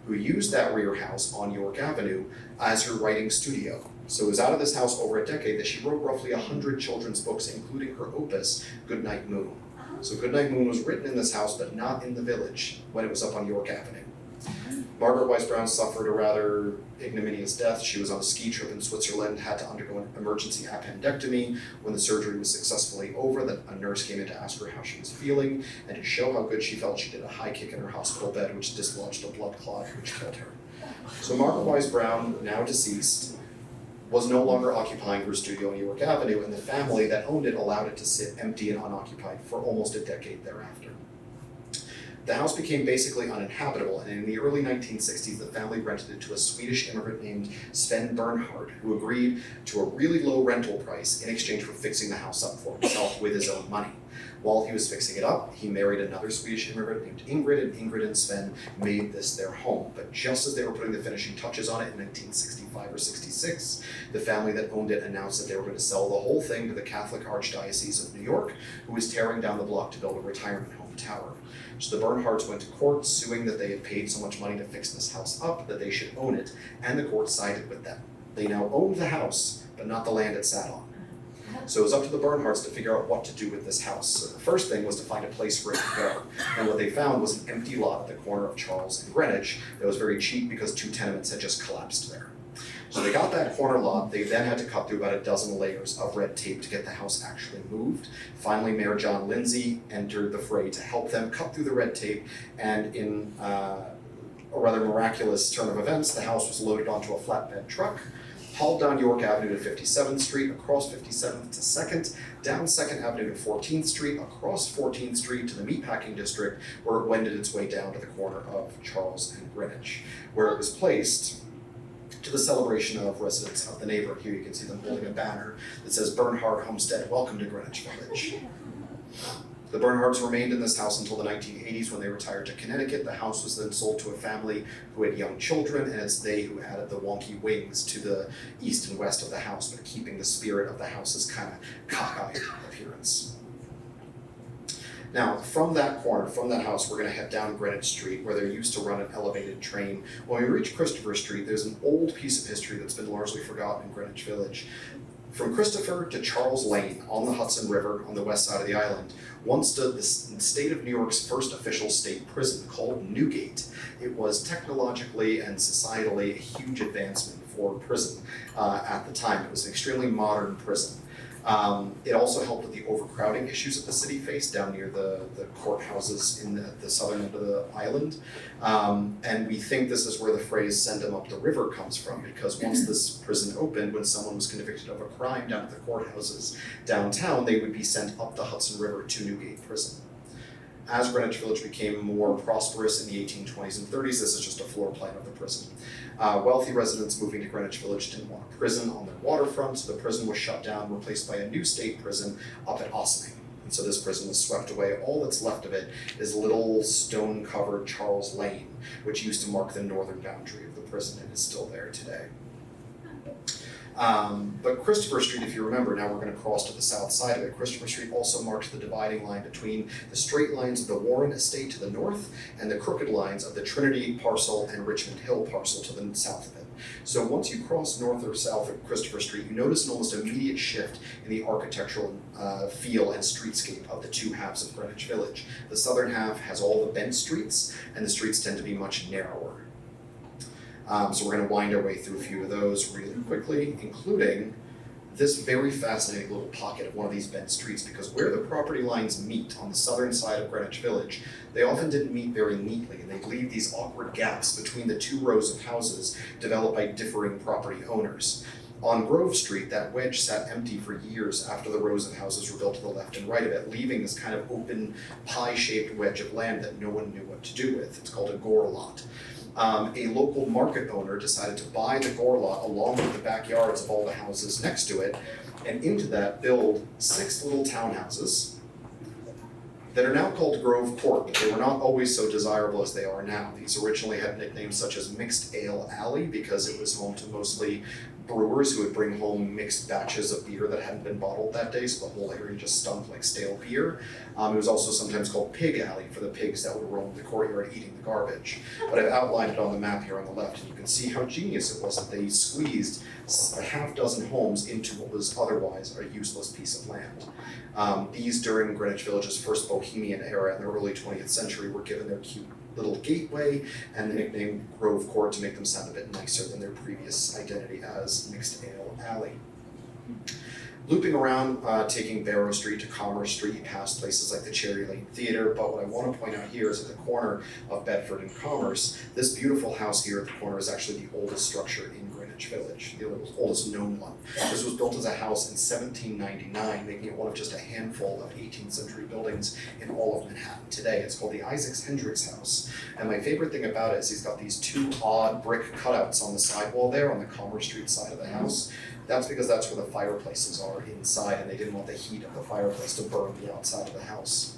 who used that rear house on York Avenue as her writing studio. So it was out of this house over a decade that she wrote roughly 100 children's books, including her opus, Goodnight Moon. So Goodnight Moon was written in this house, but not in the village when it was up on York Avenue. Margaret Wise Brown suffered a rather ignominious death. She was on a ski trip in Switzerland, had to undergo an emergency appendectomy. When the surgery was successfully over, a nurse came in to ask her how she was feeling, and to show how good she felt, she did a high kick in her hospital bed, which dislodged a blood clot, which killed her. So Margaret Wise Brown, now deceased, was no longer occupying her studio on York Avenue, and the family that owned it allowed it to sit empty and unoccupied for almost a decade thereafter. The house became basically uninhabitable, and in the early 1960s, the family rented it to a Swedish immigrant named Sven Bernhard, who agreed to a really low rental price in exchange for fixing the house up for himself with his own money. While he was fixing it up, he married another Swedish immigrant named Ingrid, and Ingrid and Sven made this their home. But just as they were putting the finishing touches on it in 1965 or 66, the family that owned it announced that they were going to sell the whole thing to the Catholic Archdiocese of New York, who was tearing down the block to build a retirement home tower. So the Bernhards went to court, suing that they had paid so much money to fix this house up that they should own it, and the court sided with them. They now owned the house, but not the land it sat on. So it was up to the Bernhards to figure out what to do with this house. So the first thing was to find a place for it to go. And what they found was an empty lot at the corner of Charles and Greenwich that was very cheap because 2 tenements had just collapsed there. So they got that corner lot. They then had to cut through about a dozen layers of red tape to get the house actually moved. Finally, Mayor John Lindsay entered the fray to help them cut through the red tape, and in a rather miraculous turn of events, the house was loaded onto a flatbed truck, hauled down York Avenue to 57th Street, across 57th to 2nd, down 2nd Avenue to 14th Street, across 14th Street to the Meatpacking District, where it wended its way down to the corner of Charles and Greenwich, where it was placed to the celebration of residents of the neighborhood. Here you can see them holding a banner that says Bernhard Homestead, welcome to Greenwich Village. The Bernhards remained in this house until the 1980s when they retired to Connecticut. The house was then sold to a family who had young children, and it's they who added the wonky wings to the east and west of the house, but keeping the spirit of the house's kind of cockeyed appearance. Now, from that corner, from that house, we're going to head down Greenwich Street, where there used to run an elevated train. When we reach Christopher Street, there's an old piece of history that's been largely forgotten in Greenwich Village. From Christopher to Charles Lane on the Hudson River on the west side of the island, once stood the state of New York's first official state prison called Newgate. It was technologically and societally a huge advancement for prison at the time. It was an extremely modern prison. It also helped with the overcrowding issues that the city faced down near the courthouses in the southern end of the island. And we think this is where the phrase "send them up the river" comes from, because once this prison opened, when someone was convicted of a crime down at the courthouses downtown, they would be sent up the Hudson River to Newgate Prison. As Greenwich Village became more prosperous in the 1820s and 30s, this is just a floor plan of the prison. Wealthy residents moving to Greenwich Village didn't want a prison on their waterfront, so the prison was shut down, replaced by a new state prison up at Ossining. And so this prison was swept away. All that's left of it is little stone-covered Charles Lane, which used to mark the northern boundary of the prison and is still there today. But Christopher Street, if you remember, now we're going to cross to the south side of it. Christopher Street also marks the dividing line between the straight lines of the Warren Estate to the north and the crooked lines of the Trinity parcel and Richmond Hill parcel to the south of it. So once you cross north or south of Christopher Street, you notice an almost immediate shift in the architectural feel and streetscape of the two halves of Greenwich Village. The southern half has all the bent streets, and the streets tend to be much narrower. So we're going to wind our way through a few of those really quickly, including this very fascinating little pocket of one of these bent streets, because where the property lines meet on the southern side of Greenwich Village, they often didn't meet very neatly, and they'd leave these awkward gaps between the two rows of houses developed by differing property owners. On Grove Street, that wedge sat empty for years after the rows of houses were built to the left and right of it, leaving this kind of open, pie-shaped wedge of land that no one knew what to do with. It's called a gore lot. a local market owner decided to buy the gore lot along with the backyards of all the houses next to it, and into that build 6 little townhouses that are now called Grove Court, but they were not always so desirable as they are now. These originally had nicknames such as Mixed Ale Alley because it was home to mostly brewers who would bring home mixed batches of beer that hadn't been bottled that day, so the whole area just stunk like stale beer. It was also sometimes called Pig Alley for the pigs that would roam the courtyard eating the garbage. But I've outlined it on the map here on the left, and you can see how genius it was that they squeezed a half dozen homes into what was otherwise a useless piece of land. These, during Greenwich Village's first Bohemian era in the early 20th century, were given their cute little gateway and the nickname Grove Court to make them sound a bit nicer than their previous identity as Mixed Ale Alley. Looping around, taking Barrow Street to Commerce Street, you pass places like the Cherry Lane Theatre, but what I want to point out here is at the corner of Bedford and Commerce, this beautiful house here at the corner is actually the oldest structure in Greenwich Village, the oldest known one. This was built as a house in 1799, making it one of just a handful of 18th century buildings in all of Manhattan today. It's called the Isaac Hendricks House, and my favorite thing about it is he's got these 2 odd brick cutouts on the sidewall there on the Commerce Street side of the house. That's because that's where the fireplaces are inside, and they didn't want the heat of the fireplace to burn the outside of the house.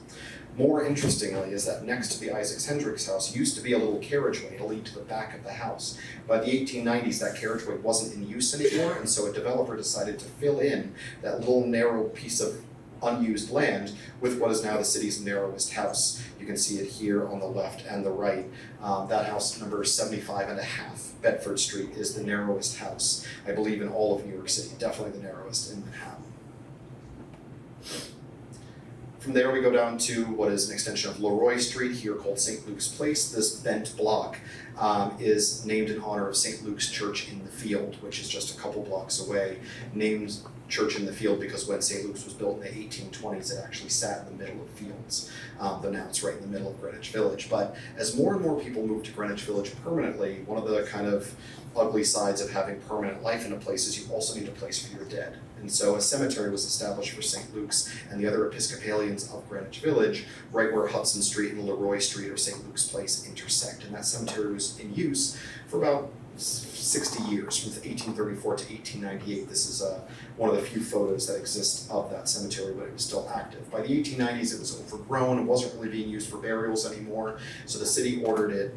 More interestingly is that next to the Isaac Hendricks house used to be a little carriageway to lead to the back of the house. By the 1890s, that carriageway wasn't in use anymore, and so a developer decided to fill in that little narrow piece of unused land with what is now the city's narrowest house. You can see it here on the left and the right. That house, number 75 and a half, Bedford Street, is the narrowest house, I believe, in all of New York City, definitely the narrowest in Manhattan. From there we go down to what is an extension of Leroy Street, here called St. Luke's Place. This bent block is named in honor of St. Luke's Church in the Field, which is just a couple blocks away, named Church in the Field because when St. Luke's was built in the 1820s, it actually sat in the middle of fields, though now it's right in the middle of Greenwich Village. But as more and more people move to Greenwich Village permanently, one of the kind of ugly sides of having permanent life in a place is you also need a place for your dead. And so a cemetery was established for St. Luke's and the other Episcopalians of Greenwich Village, right where Hudson Street and Leroy Street or St. Luke's Place intersect. And that cemetery was in use for about 60 years, from 1834 to 1898. This is one of the few photos that exist of that cemetery, but it was still active. By the 1890s, it was overgrown and wasn't really being used for burials anymore, so the city ordered it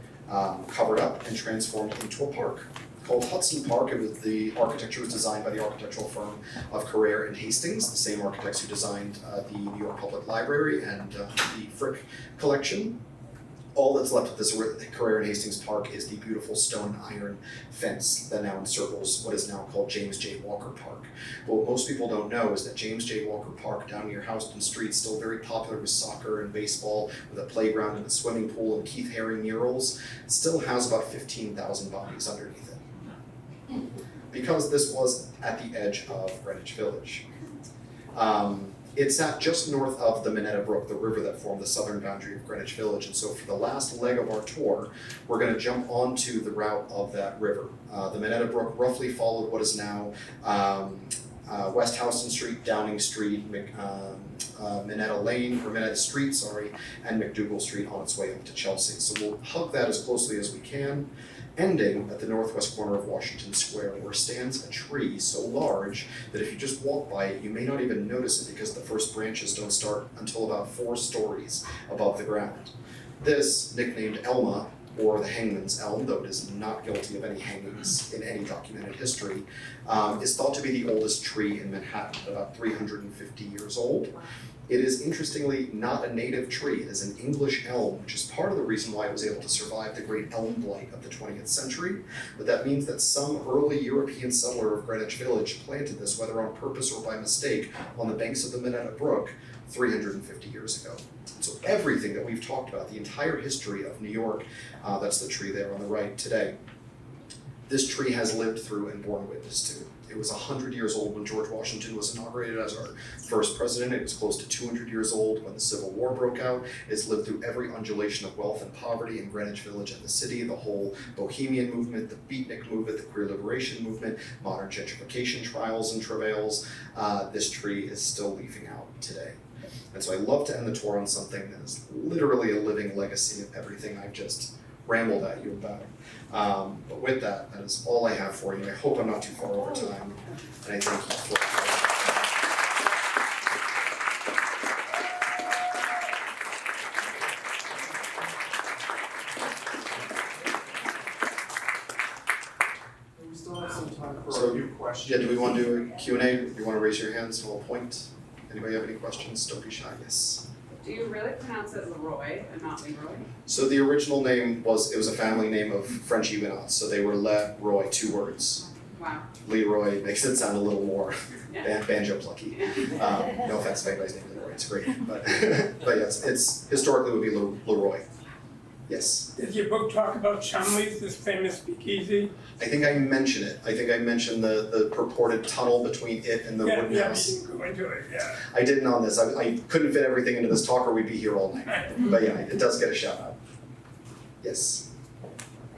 covered up and transformed into a park called Hudson Park. It was the architecture was designed by the architectural firm of Carrere and Hastings, the same architects who designed the New York Public Library and the Frick Collection. All that's left of this Carrere and Hastings Park is the beautiful stone and iron fence that now encircles what is now called James J. Walker Park. But what most people don't know is that James J. Walker Park down near Houston Street is still very popular with soccer and baseball, with a playground and a swimming pool and Keith Haring murals. It still has about 15,000 bodies underneath it, because this was at the edge of Greenwich Village. It sat just north of the Minetta Brook, the river that formed the southern boundary of Greenwich Village. And so for the last leg of our tour, we're going to jump onto the route of that river. The Minetta Brook roughly followed what is now West Houston Street, Downing Street, Minetta Lane, or Minetta Street, sorry, and McDougal Street on its way up to Chelsea. So we'll hug that as closely as we can, ending at the northwest corner of Washington Square, where stands a tree so large that if you just walk by it, you may not even notice it because the first branches don't start until about 4 stories above the ground. This, nicknamed Elma, or the Hangman's Elm, though it is not guilty of any hangings in any documented history, is thought to be the oldest tree in Manhattan, about 350 years old. It is interestingly not a native tree. It is an English elm, which is part of the reason why it was able to survive the great elm blight of the 20th century. But that means that some early European settler of Greenwich Village planted this, whether on purpose or by mistake, on the banks of the Minetta Brook 350 years ago. And so everything that we've talked about, the entire history of New York, that's the tree there on the right today, this tree has lived through and borne witness to. It was 100 years old when George Washington was inaugurated as our first president. It was close to 200 years old when the Civil War broke out. It's lived through every undulation of wealth and poverty in Greenwich Village and the city, the whole Bohemian movement, the beatnik movement, the queer liberation movement, modern gentrification trials and travails. This tree is still leafing out today. And so I love to end the tour on something that is literally a living legacy of everything I've just rambled at you about. But with that, that is all I have for you. I hope I'm not too far over time, and I thank you for We still have some time for So, a few questions. Yeah, do we want to do a Q&A? Do you want to raise your hands and we'll point? Anybody have any questions? Don't be shy, yes. Do you really pronounce it Leroy and not Leroy? So the original name was a family name of French Huguenots, so they were Leroy, 2 words. Wow. Leroy makes it sound a little more Yeah. banjo plucky. No offense if anybody's named Leroy, it's great, but but yes, it's historically would be Leroy. Yes. Does your book talk about Chumley's, this famous speakeasy? I think I mentioned it. I think I mentioned the purported tunnel between it and the wooden house. You can go into it, yeah. I didn't on this. I couldn't fit everything into this talk or we'd be here all night. But yeah, it does get a shout out. Yes.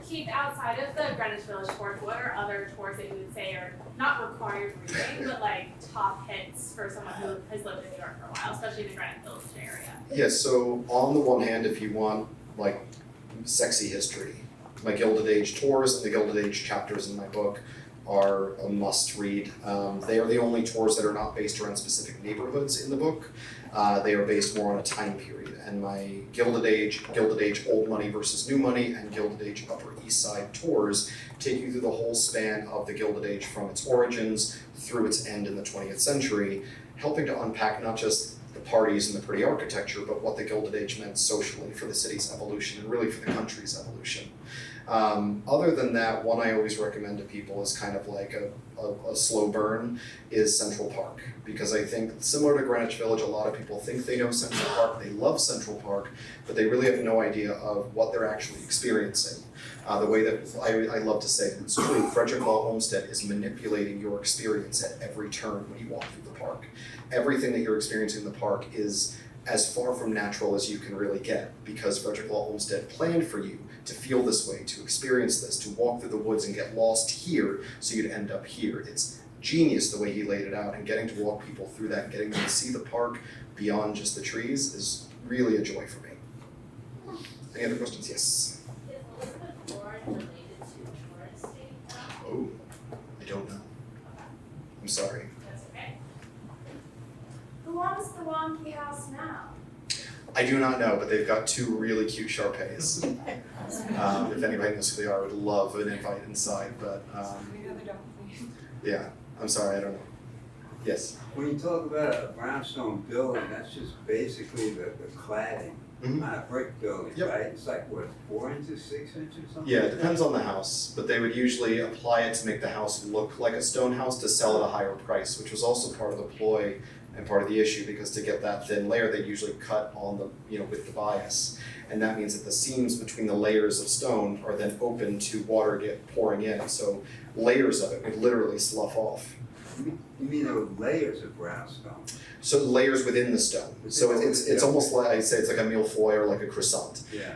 Keith, outside of the Greenwich Village tours, what are other tours that you would say are not required reading, but like top hits for someone who has lived in New York for a while, especially in the Greenwich Village area? Yes, so on the one hand, if you want like sexy history, my Gilded Age tours and the Gilded Age chapters in my book are a must read. They are the only tours that are not based around specific neighborhoods in the book. They are based more on a time period. And my Gilded Age Old Money versus New Money, and Gilded Age Upper East Side tours take you through the whole span of the Gilded Age from its origins through its end in the 20th century, helping to unpack not just the parties and the pretty architecture, but what the Gilded Age meant socially for the city's evolution and really for the country's evolution. Other than that, one I always recommend to people is kind of like a slow burn is Central Park, because I think similar to Greenwich Village, a lot of people think they know Central Park, they love Central Park, but they really have no idea of what they're actually experiencing. The way that I love to say it, it's true, Frederick Law Olmsted is manipulating your experience at every turn when you walk through the park. Everything that you're experiencing in the park is as far from natural as you can really get, because Frederick Law Olmsted planned for you to feel this way, to experience this, to walk through the woods and get lost here so you'd end up here. It's genius the way he laid it out, and getting to walk people through that and getting them to see the park beyond just the trees is really a joy for me. Any other questions? Yes. Is Elizabeth Warren related to Torrance State? Oh, I don't know. I'm sorry. That's okay. Who owns the wonky house now? I do not know, but they've got 2 really cute Shar-Peis. If anybody knows who they are, I would love an invite inside, but yeah, I'm sorry, I don't know. Yes? When you talk about a brownstone building, that's just basically the cladding, not a brick building, Yep. right? It's like, what, 4 inches, 6 inches, something? Yeah, it like that? depends on the house, but they would usually apply it to make the house look like a stone house to sell at a higher price, which was also part of the ploy and part of the issue, because to get that thin layer, they usually cut on the, with the bias. And that means that the seams between the layers of stone are then open to water pouring in, so layers of it would literally slough off. You mean there were layers of brownstone? So layers within the stone. So it's almost like, I say it's like a millefeuille or like a croissant. Yeah.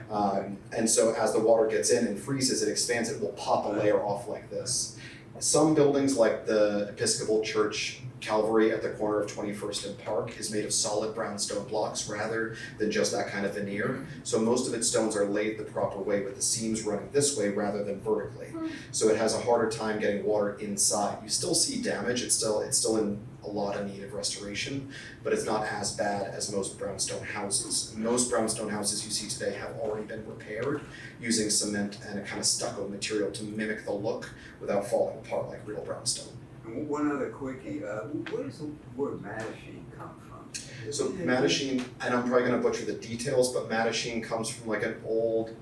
And so as the water gets in and freezes, it expands, it will pop a layer off like this. Some buildings, like the Episcopal Church Calvary at the corner of 21st and Park, is made of solid brownstone blocks rather than just that kind of veneer. So most of its stones are laid the proper way, with the seams running this way rather than vertically. So it has a harder time getting water inside. You still see damage, it's still in a lot of need of restoration, but it's not as bad as most brownstone houses. Most brownstone houses you see today have already been repaired using cement and a kind of stucco material to mimic the look without falling apart like real brownstone. And one other quickie, where does the word Mattachine come from? So Mattachine, and I'm probably going to butcher the details, but Mattachine comes from like an old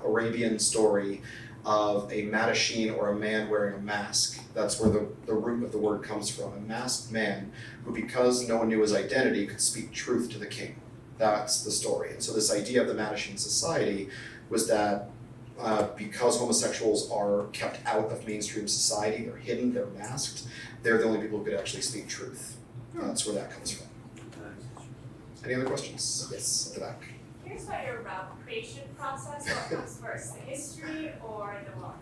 Arabian story of a Mattachine, or a man wearing a mask. That's where the root of the word comes from. A masked man who, because no one knew his identity, could speak truth to the king. That's the story. And so this idea of the Mattachine society was that because homosexuals are kept out of mainstream society, they're hidden, they're masked, they're the only people who could actually speak truth. That's where that comes from. Any other questions? Yes, at the back. Here's about your creation process. What comes first, the history or the book?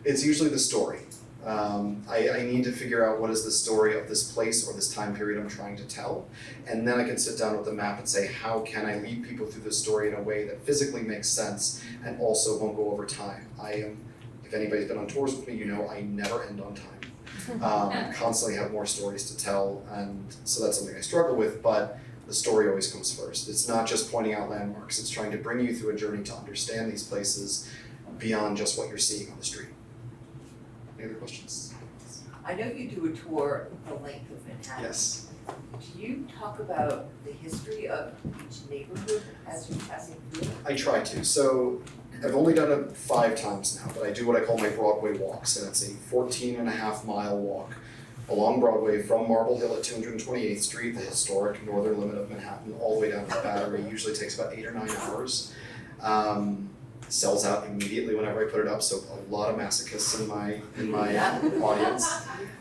It's usually the story. I need to figure out what is the story of this place or this time period I'm trying to tell. And then I can sit down with the map and say, how can I lead people through this story in a way that physically makes sense and also won't go over time. If anybody's been on tours with me, you know I never end on time. Constantly have more stories to tell, and so that's something I struggle with, but the story always comes first. It's not just pointing out landmarks, it's trying to bring you through a journey to understand these places beyond just what you're seeing on the street. Any other questions? I know you do a tour the length of Manhattan. Yes. Do you talk about the history of each neighborhood as you're passing through? I try to. So I've only done it 5 times now, but I do what I call my Broadway walks, and it's a 14.5-mile walk along Broadway from Marble Hill at 228th Street, the historic northern limit of Manhattan, all the way down to the Battery. Usually takes about 8 or 9 hours. Sells out immediately whenever I put it up, so a lot of masochists in my audience.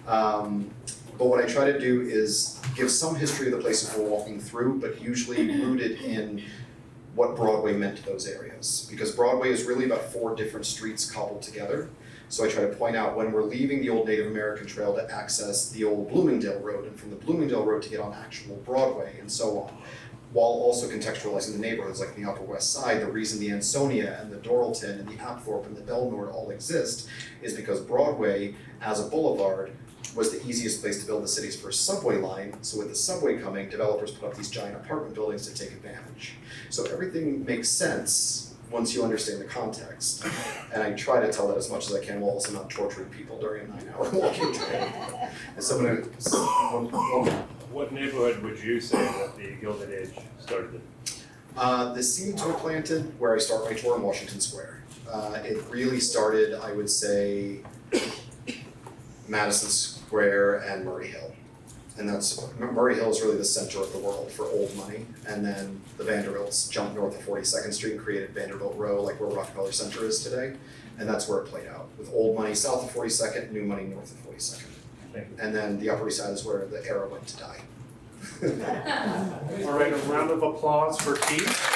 But what I try to do is give some history of the places we're walking through, but usually rooted in what Broadway meant to those areas. Because Broadway is really about 4 different streets cobbled together. So I try to point out when we're leaving the old Native American Trail to access the old Bloomingdale Road, and from the Bloomingdale Road to get on actual Broadway, and so on. While also contextualizing the neighborhoods like the Upper West Side, the reason the Ansonia and the Doralton and the Apthorpe and the Belnord all exist is because Broadway, as a boulevard, was the easiest place to build the city's first subway line. So with the subway coming, developers put up these giant apartment buildings to take advantage. So everything makes sense once you understand the context. And I try to tell that as much as I can while also not torturing people during a 9-hour walking day. As someone who, What neighborhood would you say that the Gilded Age started in? the seeds were planted where I start my tour in Washington Square. It really started, I would say, Madison Square and Murray Hill. And Murray Hill is really the center of the world for old money. And then the Vanderbilts jumped north of 42nd Street and created Vanderbilt Row, like where Rockefeller Center is today. And that's where it played out, with old money south of 42nd, new money north of 42nd. Thank you. And then the Upper East Side is where the era went to die. All right, a round of applause for Keith.